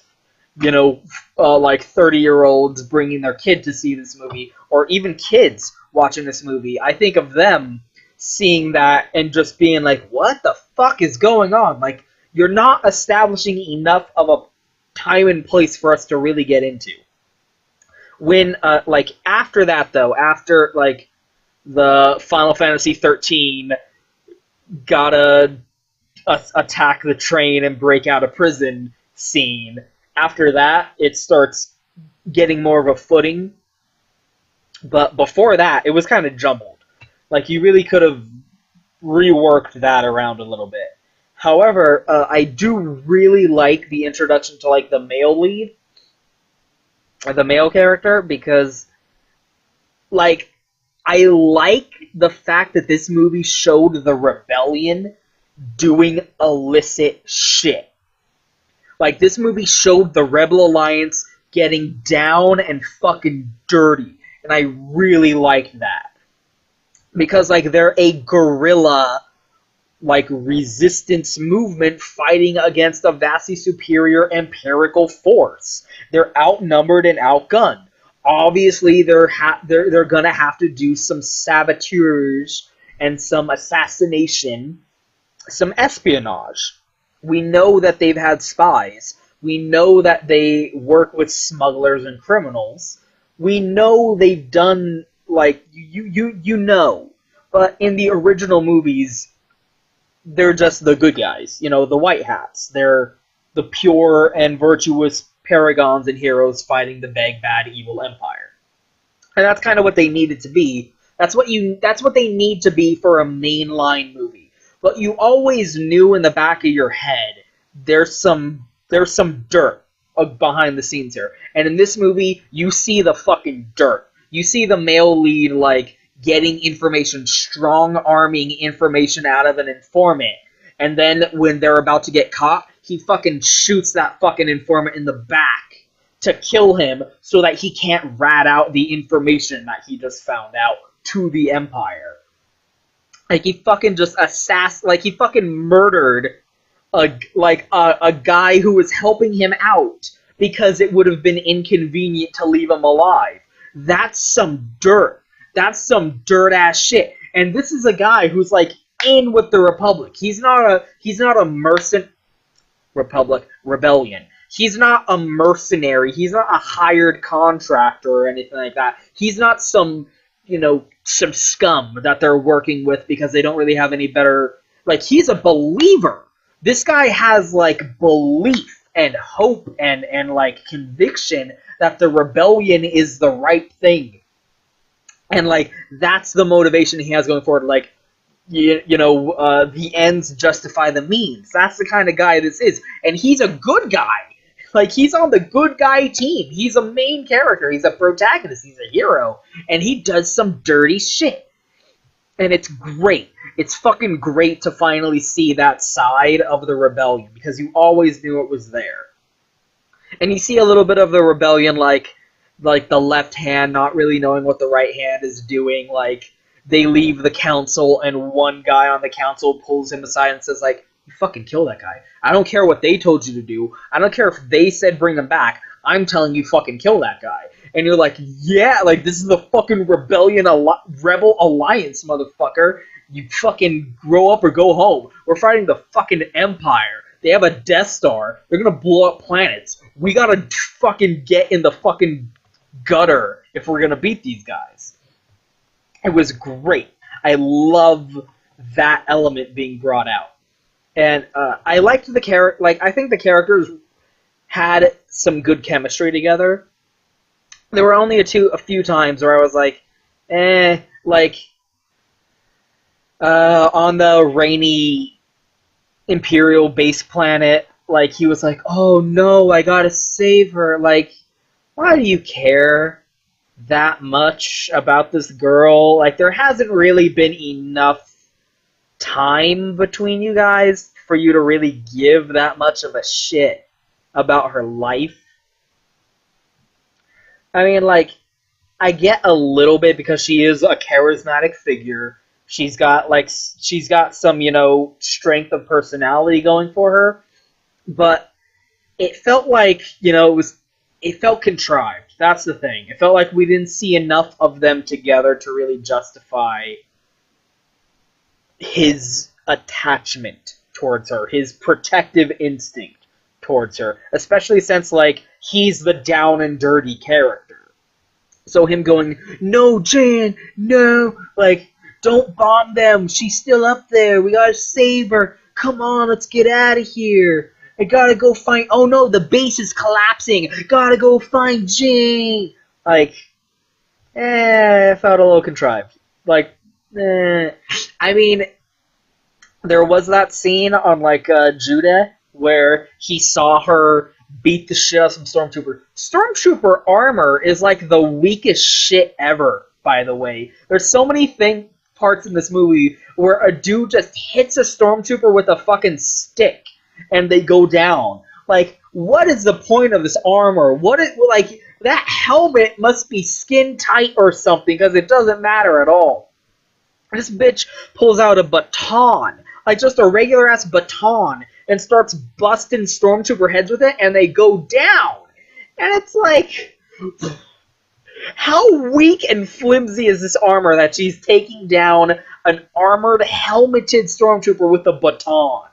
You know, like 30-year-olds bringing their kid to see this movie, or even kids watching this movie. I think of them seeing that and just being like, what the fuck is going on? Like, you're not establishing enough of time and place for us to really get into. When like after that though, after like the Final Fantasy 13 gotta attack the train and break out of prison scene, after that it starts getting more of a footing. But before that, it was kind of jumbled. Like you really could have reworked that around a little bit. However, I do really like the introduction to like the male lead, or the male character, because like I like the fact that this movie showed the rebellion doing illicit shit. Like this movie showed the Rebel Alliance getting down and fucking dirty, and I really liked that because like they're a guerrilla like resistance movement fighting against a vastly superior empirical force. They're outnumbered and outgunned. Obviously, they're gonna have to do some sabotage and some assassination, some espionage. We know that they've had spies. We know that they work with smugglers and criminals. We know they've done like you know. But in the original movies, they're just the good guys, you know, the white hats. They're the pure and virtuous paragons and heroes fighting the big bad evil empire. And that's kind of what they needed to be. That's what they need to be for a mainline movie. But you always knew in the back of your head there's some dirt behind the scenes here. And in this movie, you see the fucking dirt. You see the male lead like getting information, strong-arming information out of an informant. And then when they're about to get caught, he fucking shoots that fucking informant in the back to kill him so that he can't rat out the information that he just found out to the Empire. Like, he fucking just he fucking murdered a guy who was helping him out because it would have been inconvenient to leave him alive. That's some dirt. That's some dirt-ass shit. And this is a guy who's, like, in with the Republic. He's not a rebellion. He's not a mercenary. He's not a hired contractor or anything like that. He's not some scum that they're working with because they don't really have any better... Like, he's a believer. This guy has, like, belief and hope and like, conviction that the rebellion is the right thing. And, like, that's the motivation he has going forward. Like, the ends justify the means. That's the kind of guy this is. And he's a good guy. Like, he's on the good guy team. He's a main character. He's a protagonist. He's a hero. And he does some dirty shit. And it's great. It's fucking great to finally see that side of the rebellion. Because you always knew it was there. And you see a little bit of the rebellion, like the left hand not really knowing what the right hand is doing. Like, they leave the council and one guy on the council pulls him aside and says, like, you fucking kill that guy. I don't care what they told you to do. I don't care if they said bring him back. I'm telling you fucking kill that guy. And you're like, yeah, like, this is the fucking Rebel Alliance, motherfucker. You fucking grow up or go home. We're fighting the fucking Empire. They have a Death Star. They're gonna blow up planets. We gotta fucking get in the fucking gutter if we're gonna beat these guys. It was great. I love that element being brought out. And I liked the character. Like, I think the characters had some good chemistry together. There were only a few times where I was like, on the rainy Imperial base planet, like, he was like, oh no, I gotta save her. Like, why do you care that much about this girl? Like, there hasn't really been enough time between you guys for you to really give that much of a shit about her life. I mean, like, I get a little bit because she is a charismatic figure. She's got some, strength of personality going for her. But it felt like, it felt contrived. That's the thing. It felt like we didn't see enough of them together to really justify his attachment towards her, his protective instinct towards her, especially since, like, he's the down and dirty character. So him going, no, Jan, no, like, don't bomb them, she's still up there, we gotta save her, come on, let's get out of here. I gotta go find, oh no, the base is collapsing, gotta go find Jane. Like, it felt a little contrived. Like, I mean, there was that scene on, like, Judah, where he saw her beat the shit out of some Stormtrooper. Stormtrooper armor is, like, the weakest shit ever, by the way. There's so many parts in this movie where a dude just hits a Stormtrooper with a fucking stick, and they go down. Like, what is the point of this armor? Like, that helmet must be skin tight or something, because it doesn't matter at all. This bitch pulls out a baton, like just a regular ass baton, and starts busting Stormtrooper heads with it, and they go down. And it's like, how weak and flimsy is this armor that she's taking down an armored, helmeted Stormtrooper with a baton?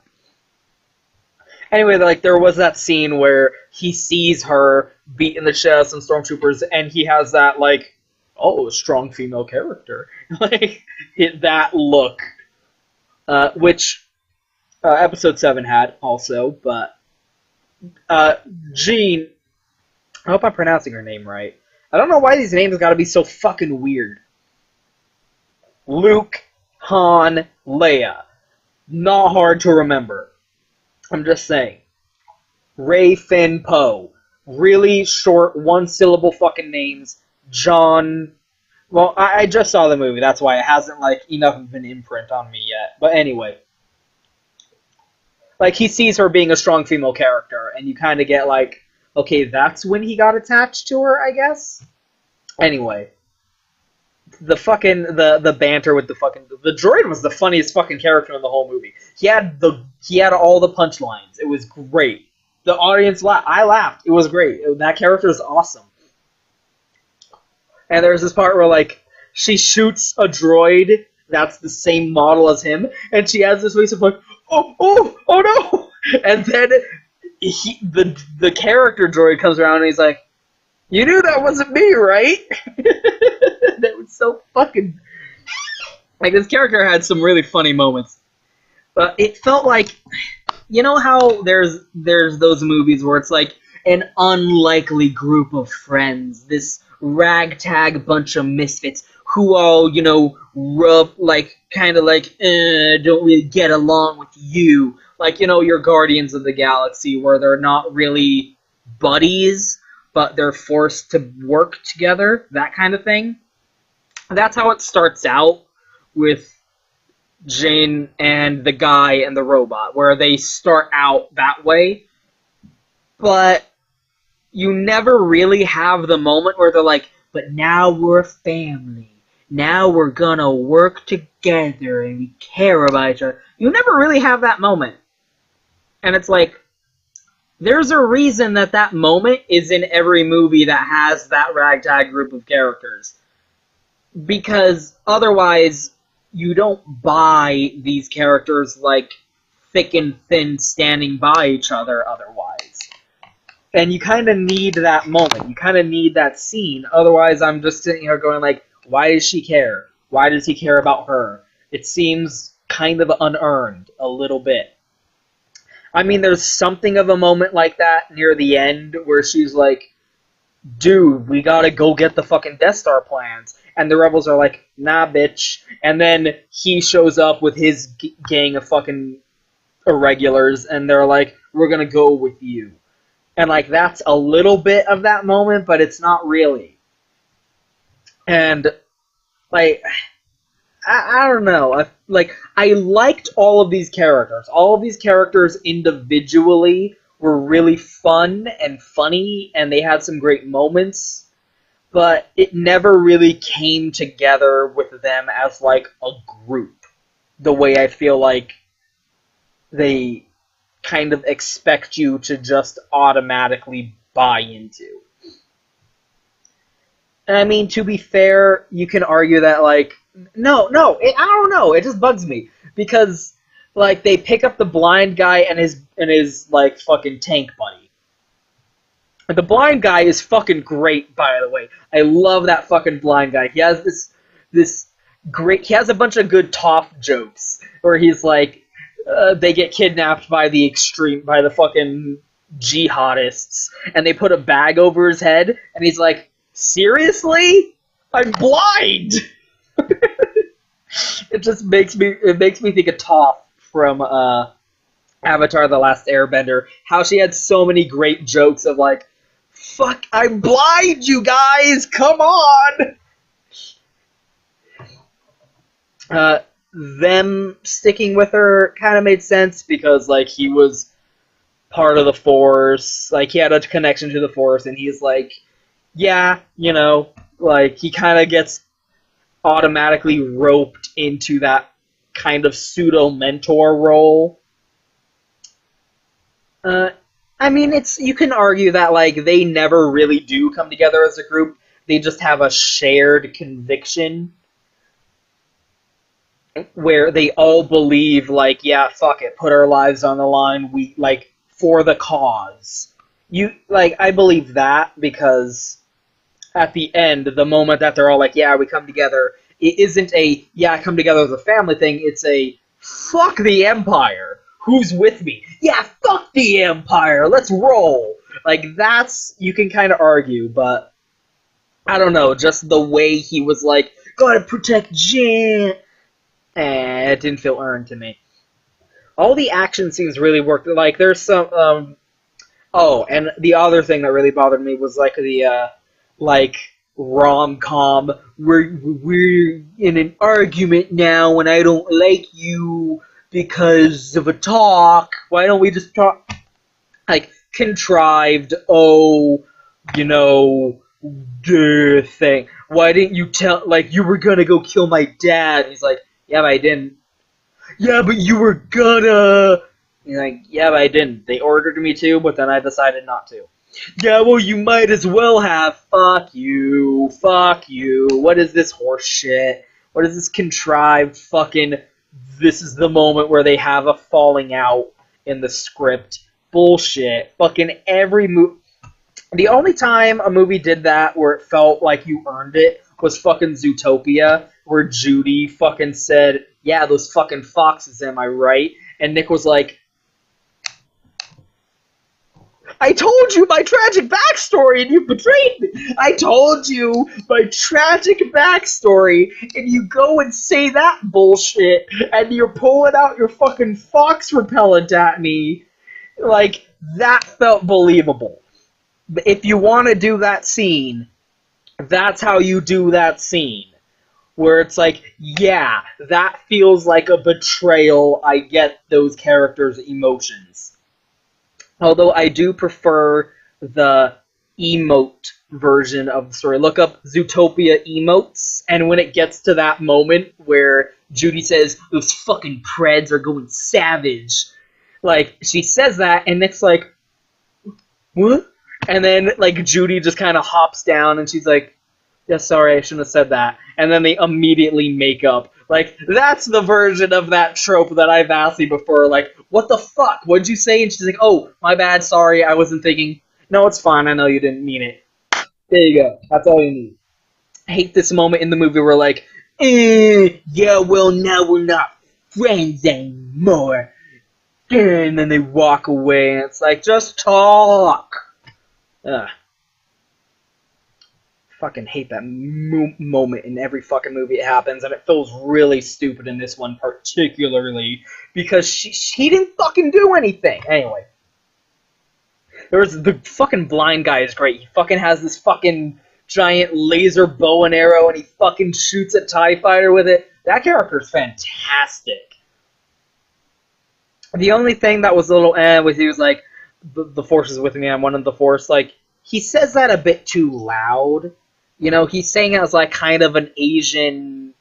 Anyway, like, there was that scene where he sees her beating the shit out of some Stormtroopers, and he has that, like, oh, strong female character. Like, that look. Which Episode 7 had also, but Jean, I hope I'm pronouncing her name right. I don't know why these names gotta be so fucking weird. Luke, Han, Leia. Not hard to remember. I'm just saying. Rey, Finn, Poe. Really short, one-syllable fucking names. John. Well, I just saw the movie, that's why it hasn't, like, enough of an imprint on me yet. But anyway. Like, he sees her being a strong female character, and you kind of get, like, okay, that's when he got attached to her, I guess? Anyway. The fucking, the banter with the fucking, the droid was the funniest fucking character in the whole movie. He had all the punchlines. It was great. The audience laughed. I laughed. It was great. That character is awesome. And there's this part where, like, she shoots a droid that's the same model as him, and she has this face of, like, oh no! And then the character droid comes around and he's like, you knew that wasn't me, right? That was so fucking... Like, this character had some really funny moments. But it felt like... You know how there's those movies where it's like an unlikely group of friends, this ragtag bunch of misfits who all, you know, kind of like, don't really get along with you. Like, you know, your Guardians of the Galaxy, where they're not really buddies, but they're forced to work together, that kind of thing. That's how it starts out with Jane and the guy and the robot, where they start out that way, but you never really have the moment where they're like, but now we're a family. Now we're gonna work together and we care about each other. You never really have that moment. And it's like, there's a reason that moment is in every movie that has that ragtag group of characters. Because otherwise, you don't buy these characters like thick and thin standing by each other otherwise. And you kind of need that moment. You kind of need that scene. Otherwise, I'm just sitting here going like, why does she care? Why does he care about her? It seems kind of unearned a little bit. I mean, there's something of a moment like that near the end where she's like, dude, we gotta go get the fucking Death Star plans. And the rebels are like, nah, bitch. And then he shows up with his gang of fucking irregulars, and they're like, we're gonna go with you. And, like, that's a little bit of that moment, but it's not really. And, like, I don't know. I liked all of these characters. All of these characters individually were really fun and funny, and they had some great moments. But it never really came together with them as, like, a group. The way I feel like they kind of expect you to just automatically buy into. And I mean, to be fair, you can argue that, like, I don't know, it just bugs me. Because, like they pick up the blind guy and his like fucking tank buddy. The blind guy is fucking great, by the way. I love that fucking blind guy. He has this great. He has a bunch of good Toph jokes where he's like, they get kidnapped by the fucking jihadists, and they put a bag over his head, and he's like, seriously? I'm blind! It makes me think of Toph from Avatar: The Last Airbender, how she had so many great jokes of like, fuck, I'm blind, you guys, come on! Them sticking with her kind of made sense because, like, he was part of the Force, like, he had a connection to the Force, and he's like, yeah, you know, like, he kind of gets automatically roped into that kind of pseudo-mentor role. I mean, you can argue that, like, they never really do come together as a group, they just have a shared conviction where they all believe, like, yeah, fuck it, put our lives on the line, we, like, for the cause. I believe that because at the end, the moment that they're all like, yeah, we come together, it isn't a, yeah, come together as a family thing, it's a, fuck the Empire, who's with me? Yeah, fuck the Empire, let's roll! Like, you can kind of argue, but, I don't know, just the way he was like, gotta protect Jan, it didn't feel earned to me. All the action scenes really worked. Like, there's some, oh, and the other thing that really bothered me was, like, the, like, rom-com, we're in an argument now and I don't like you because of a talk. Why don't we just talk? Like, contrived, you know, thing. Why didn't you tell, like, you were gonna go kill my dad? He's like, yeah, but I didn't. Yeah, but you were gonna... He's like, yeah, but I didn't. They ordered me to, but then I decided not to. Yeah, well, you might as well have. Fuck you. Fuck you. What is this horse shit? What is this contrived fucking... This is the moment where they have a falling out in the script. Bullshit. Fucking every movie... The only time a movie did that where it felt like you earned it was fucking Zootopia, where Judy fucking said, yeah, those fucking foxes, am I right? And Nick was like, I told you my tragic backstory and you betrayed me! I told you my tragic backstory and you go and say that bullshit and you're pulling out your fucking fox repellent at me. Like, that felt believable. If you want to do that scene, that's how you do that scene. Where it's like, yeah, that feels like a betrayal. I get those characters' emotions. Although I do prefer the emote version of the story. Look up Zootopia emotes, and when it gets to that moment where Judy says, those fucking Preds are going savage, like, she says that, and Nick's like, what? And then, like, Judy just kind of hops down, and she's like, yeah, sorry, I shouldn't have said that. And then they immediately make up. Like, that's the version of that trope that I've asked you before. Like, what the fuck? What'd you say? And she's like, oh, my bad, sorry, I wasn't thinking. No, it's fine, I know you didn't mean it. There you go. That's all you need. I hate this moment in the movie where, like, yeah, well, now we're not friends anymore. And then they walk away, and it's like, just talk. Ugh. Fucking hate that moment in every fucking movie it happens, and it feels really stupid in this one particularly because he didn't fucking do anything. Anyway, the fucking blind guy is great. He fucking has this fucking giant laser bow and arrow, and he fucking shoots a TIE fighter with it. That character is fantastic. The only thing that was a little was he was like, the Force is with me, I'm one of the Force. Like, he says that a bit too loud. You know, he's saying it as, like, kind of an Asian,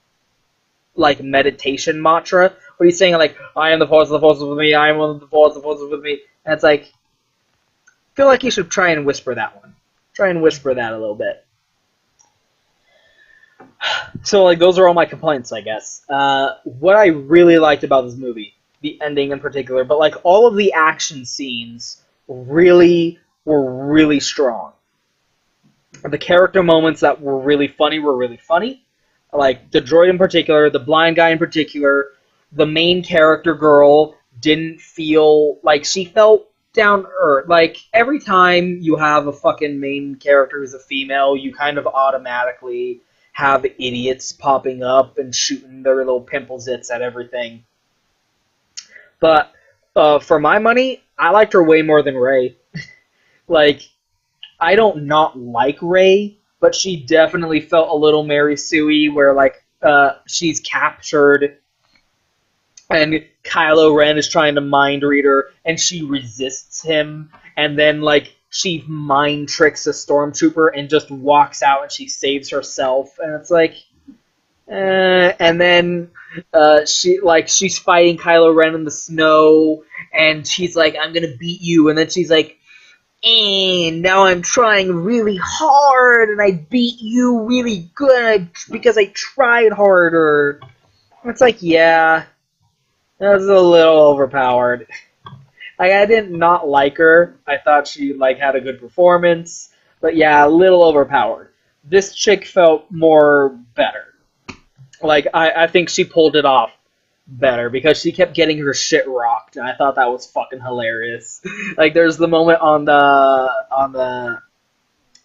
like, meditation mantra. But he's saying, like, I am the Force is with me, I am one of the Force is with me. And it's like, I feel like you should try and whisper that one. Try and whisper that a little bit. So, like, those are all my complaints, I guess. What I really liked about this movie, the ending in particular, but like all of the action scenes were really strong. The character moments that were really funny were really funny. Like the droid in particular, the blind guy in particular, the main character girl didn't feel like she felt down to earth. Like every time you have a fucking main character who's a female, you kind of automatically have idiots popping up and shooting their little pimple zits at everything. But for my money, I liked her way more than Rey. Like I don't not like Rey, but she definitely felt a little Mary Sue, where like she's captured and Kylo Ren is trying to mind read her, and she resists him, and then like she mind tricks a stormtrooper and just walks out and she saves herself, and it's like, and then she's fighting Kylo Ren in the snow, and she's like, "I'm gonna beat you," and then she's like, and now I'm trying really hard, and I beat you really good because I tried harder. It's like, yeah, that was a little overpowered. Like, I did not like her. I thought she like had a good performance, but yeah, a little overpowered. This chick felt more better. Like, I think she pulled it off better because she kept getting her shit rocked, and I thought that was fucking hilarious. Like, there's the moment on the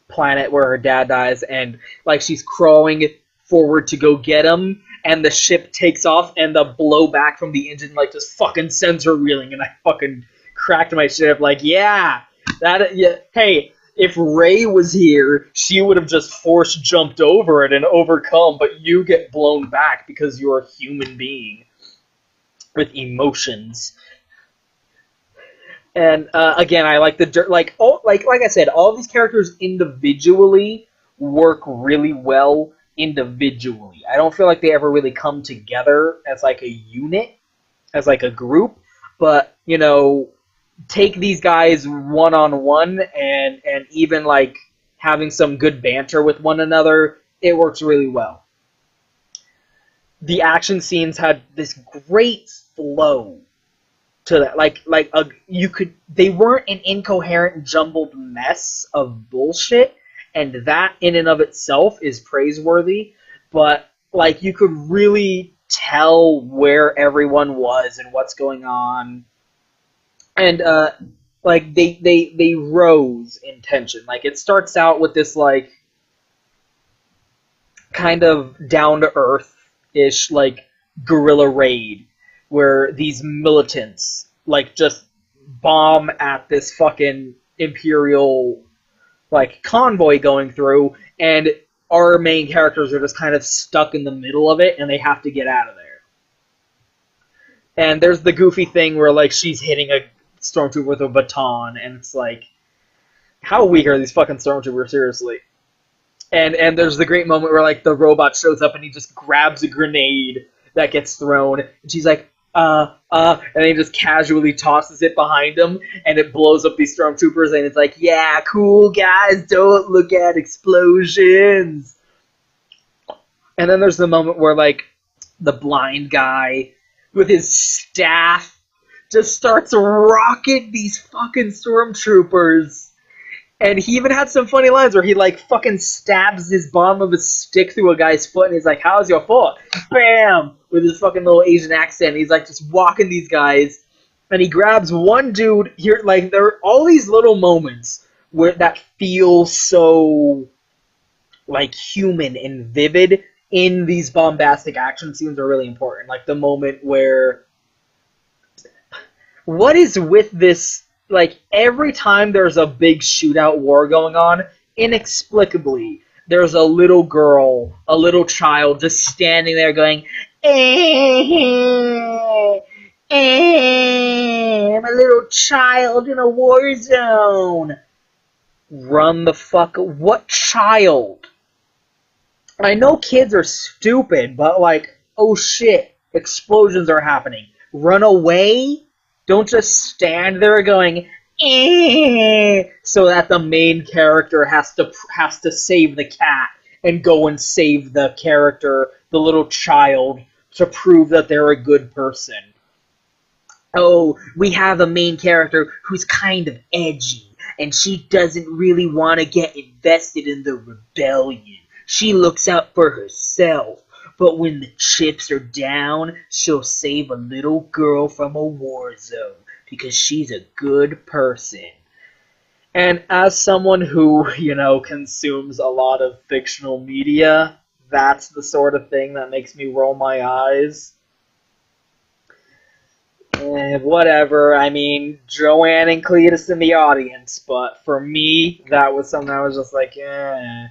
planet where her dad dies, and like she's crawling forward to go get him, and the ship takes off, and the blowback from the engine like just fucking sends her reeling, and I fucking cracked my shit up. Like, yeah, that yeah. Hey, if Rey was here, she would have just force jumped over it and overcome, but you get blown back because you're a human being with emotions. And again, I like the like I said, all these characters individually work really well individually. I don't feel like they ever really come together as like a unit, as like a group. But you know, take these guys one on one, and even like having some good banter with one another, it works really well. The action scenes had this great flow to that. They weren't an incoherent, jumbled mess of bullshit, and that in and of itself is praiseworthy. But like you could really tell where everyone was and what's going on, and like they rose in tension. Like it starts out with this like kind of down to earth ish like guerrilla raid where these militants like just bomb at this fucking Imperial like convoy going through, and our main characters are just kind of stuck in the middle of it and they have to get out of there. And there's the goofy thing where like she's hitting a stormtrooper with a baton, and it's like, how weak are these fucking stormtroopers, seriously? And there's the great moment where like the robot shows up and he just grabs a grenade that gets thrown, and she's like, and he just casually tosses it behind him, and it blows up these stormtroopers, and it's like, yeah, cool guys, don't look at explosions. And then there's the moment where like the blind guy with his staff just starts rocking these fucking stormtroopers. And he even had some funny lines where he like fucking stabs his bottom of his stick through a guy's foot, and he's like, "How's your foot?" Bam! With his fucking little Asian accent. He's like just walking these guys, and he grabs one dude here. Like there are all these little moments where that feel so like human and vivid in these bombastic action scenes are really important. Like the moment where, what is with this? Like, every time there's a big shootout war going on, inexplicably, there's a little girl, a little child, just standing there going, I'm a little child in a war zone. Run the fuck... What child? I know kids are stupid, but like, oh shit, explosions are happening. Run away? Don't just stand there going, so that the main character has to save the cat and go and save the character, the little child, to prove that they're a good person. oh, we have a main character who's kind of edgy, and she doesn't really want to get invested in the rebellion. She looks out for herself, but when the chips are down, she'll save a little girl from a war zone because she's a good person. And as someone who, consumes a lot of fictional media, that's the sort of thing that makes me roll my eyes. Whatever. I mean, Joanne and Cletus in the audience, but for me, that was something I was just like, eh.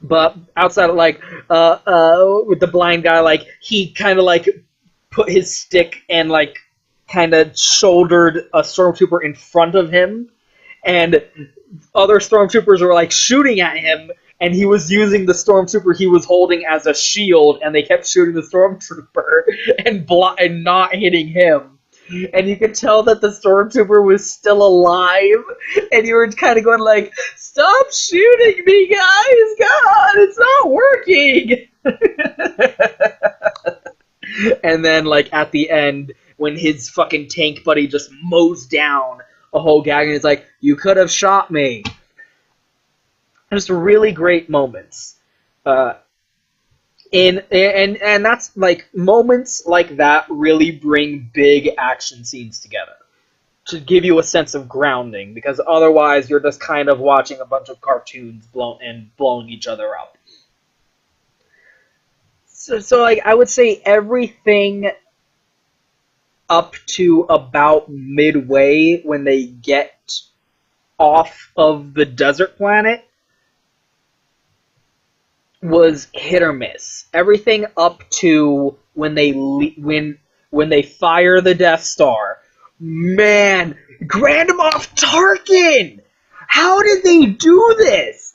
But outside of with the blind guy, he kind of put his stick and kind of shouldered a stormtrooper in front of him, and other stormtroopers were shooting at him, and he was using the stormtrooper he was holding as a shield, and they kept shooting the stormtrooper and not hitting him. And you could tell that the stormtrooper was still alive, and you were kind of going "Stop shooting me, guys! God, it's not working!" And then, at the end, when his fucking tank buddy just mows down a whole gang, and he's like, "You could have shot me." Just really great moments. And that's moments like that really bring big action scenes together to give you a sense of grounding, because otherwise you're just kind of watching a bunch of cartoons blowing each other up. So I would say everything up to about midway when they get off of the desert planet was hit or miss. Everything up to when they fire the Death Star, man, Grand Moff Tarkin! How did they do this?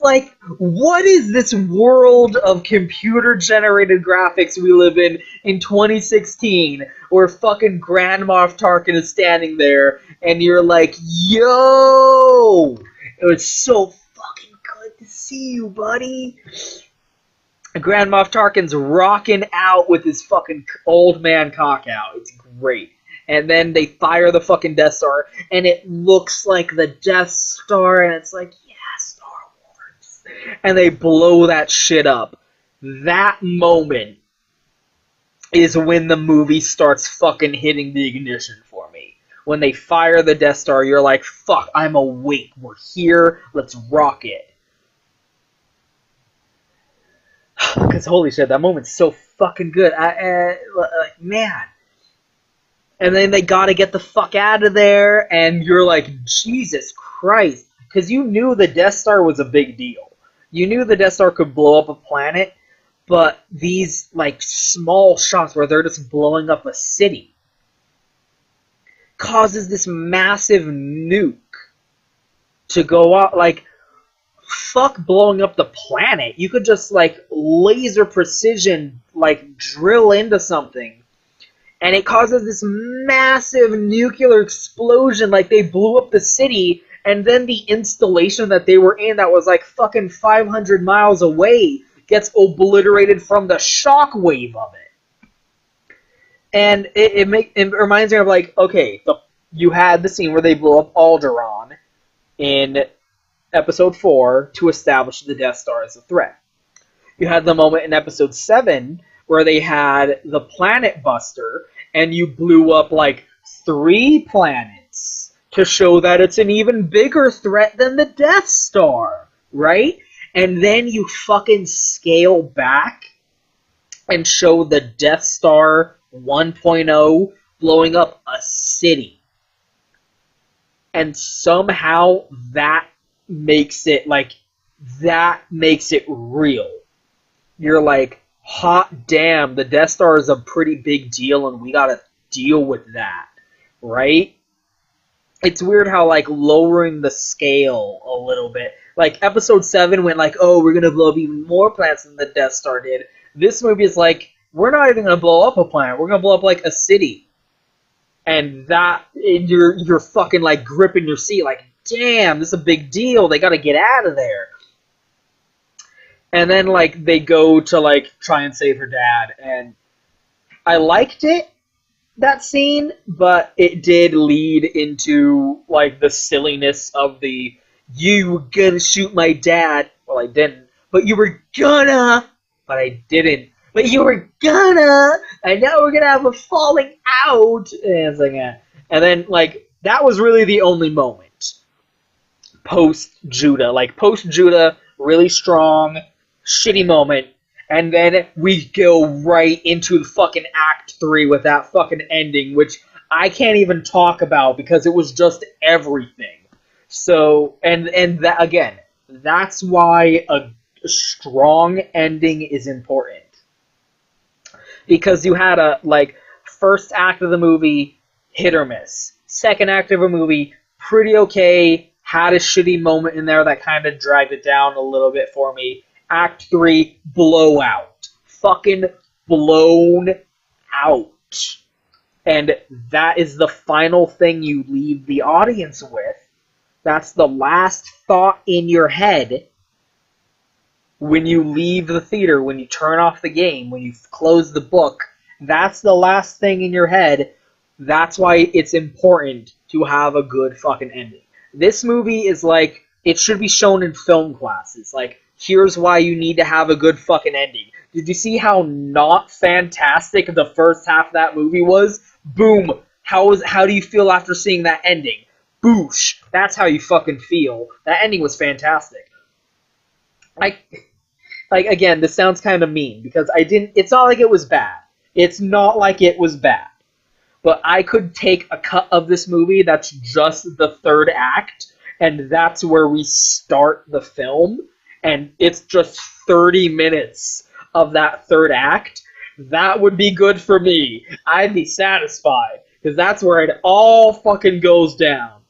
What is this world of computer-generated graphics we live in 2016, where fucking Grand Moff Tarkin is standing there, and you're like, yo! It was so fucking good to see you, buddy. Grand Moff Tarkin's rocking out with his fucking old man cock out. It's great. And then they fire the fucking Death Star, and it looks like the Death Star, and it's like, yeah, Star Wars. And they blow that shit up. That moment is when the movie starts fucking hitting the ignition for me. When they fire the Death Star, you're like, fuck, I'm awake. We're here. Let's rock it. Because holy shit, that moment's so fucking good. Man. And then they gotta get the fuck out of there, and you're like, Jesus Christ. Because you knew the Death Star was a big deal. You knew the Death Star could blow up a planet, but these, small shots where they're just blowing up a city causes this massive nuke to go out, fuck blowing up the planet. You could just, laser precision, drill into something. And it causes this massive nuclear explosion. They blew up the city, and then the installation that they were in that was, fucking 500 miles away gets obliterated from the shockwave of it. And it reminds me of, okay, you had the scene where they blew up Alderaan in Episode 4 to establish the Death Star as a threat. You had the moment in Episode 7 where they had the Planet Buster, and you blew up 3 planets to show that it's an even bigger threat than the Death Star, right? And then you fucking scale back and show the Death Star 1.0 blowing up a city. And somehow that makes it real. You're like, hot damn, the Death Star is a pretty big deal, and we gotta deal with that, right? It's weird how, lowering the scale a little bit. Episode 7 went oh, we're gonna blow up even more planets than the Death Star did. This movie is we're not even gonna blow up a planet, we're gonna blow up, a city. And that, you're fucking, gripping your seat, damn, this is a big deal, they gotta get out of there. And then, they go to, try and save her dad, and I liked it, that scene, but it did lead into like the silliness of the you were gonna shoot my dad. Well, I didn't, but you were gonna, but I didn't. But you were gonna, and now we're gonna have a falling out. And it's like, and then like that was really the only moment post Judah. Like post Judah, really strong, shitty moment. And then we go right into the fucking Act 3 with that fucking ending, which I can't even talk about because it was just everything. So, and that again, that's why a strong ending is important. Because you had a, like, first act of the movie, hit or miss. Second act of a movie, pretty okay, had a shitty moment in there that kind of dragged it down a little bit for me. Act 3, blowout. Fucking blown out. And that is the final thing you leave the audience with. That's the last thought in your head when you leave the theater, when you turn off the game, when you close the book. That's the last thing in your head. That's why it's important to have a good fucking ending. This movie is like, it should be shown in film classes. Like, here's why you need to have a good fucking ending. Did you see how not fantastic the first half of that movie was? Boom. How do you feel after seeing that ending? Boosh. That's how you fucking feel. That ending was fantastic. Like again, this sounds kind of mean because it's not like it was bad. It's not like it was bad. But I could take a cut of this movie that's just the third act, and that's where we start the film, and it's just 30 minutes of that third act. That would be good for me. I'd be satisfied, because that's where it all fucking goes down.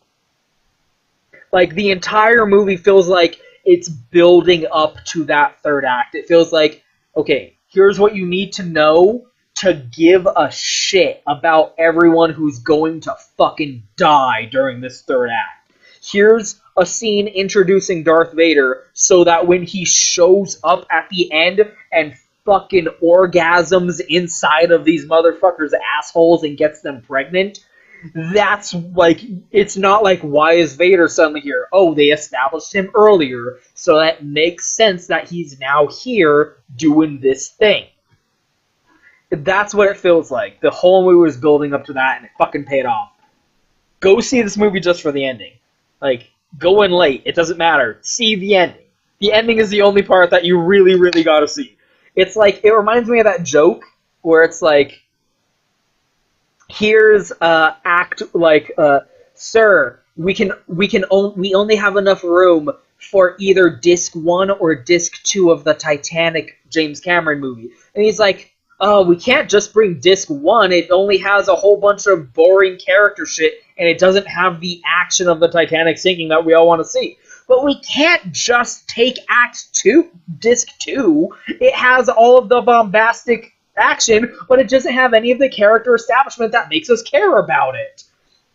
Like, the entire movie feels like it's building up to that third act. It feels like, okay, here's what you need to know to give a shit about everyone who's going to fucking die during this third act. Here's a scene introducing Darth Vader so that when he shows up at the end and fucking orgasms inside of these motherfuckers' assholes and gets them pregnant, that's like, it's not like, why is Vader suddenly here? Oh, they established him earlier, so that makes sense that he's now here doing this thing. That's what it feels like. The whole movie was building up to that, and it fucking paid off. Go see this movie just for the ending. Like, go in late. It doesn't matter. See the ending. The ending is the only part that you really, really gotta see. It's like, it reminds me of that joke where it's like, here's sir, we only have enough room for either disc 1 or disc 2 of the Titanic James Cameron movie. And he's like, oh, we can't just bring disc 1, it only has a whole bunch of boring character shit, and it doesn't have the action of the Titanic sinking that we all want to see. But we can't just take Act 2, disc 2, it has all of the bombastic action, but it doesn't have any of the character establishment that makes us care about it.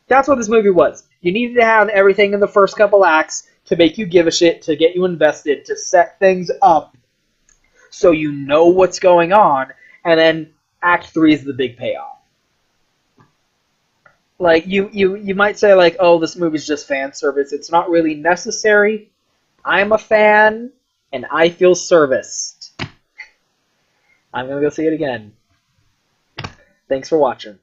That's what this movie was. You needed to have everything in the first couple acts to make you give a shit, to get you invested, to set things up so you know what's going on, and then Act 3 is the big payoff. Like, you might say, like, oh, this movie's just fan service. It's not really necessary. I'm a fan, and I feel serviced. I'm gonna go see it again. Thanks for watching.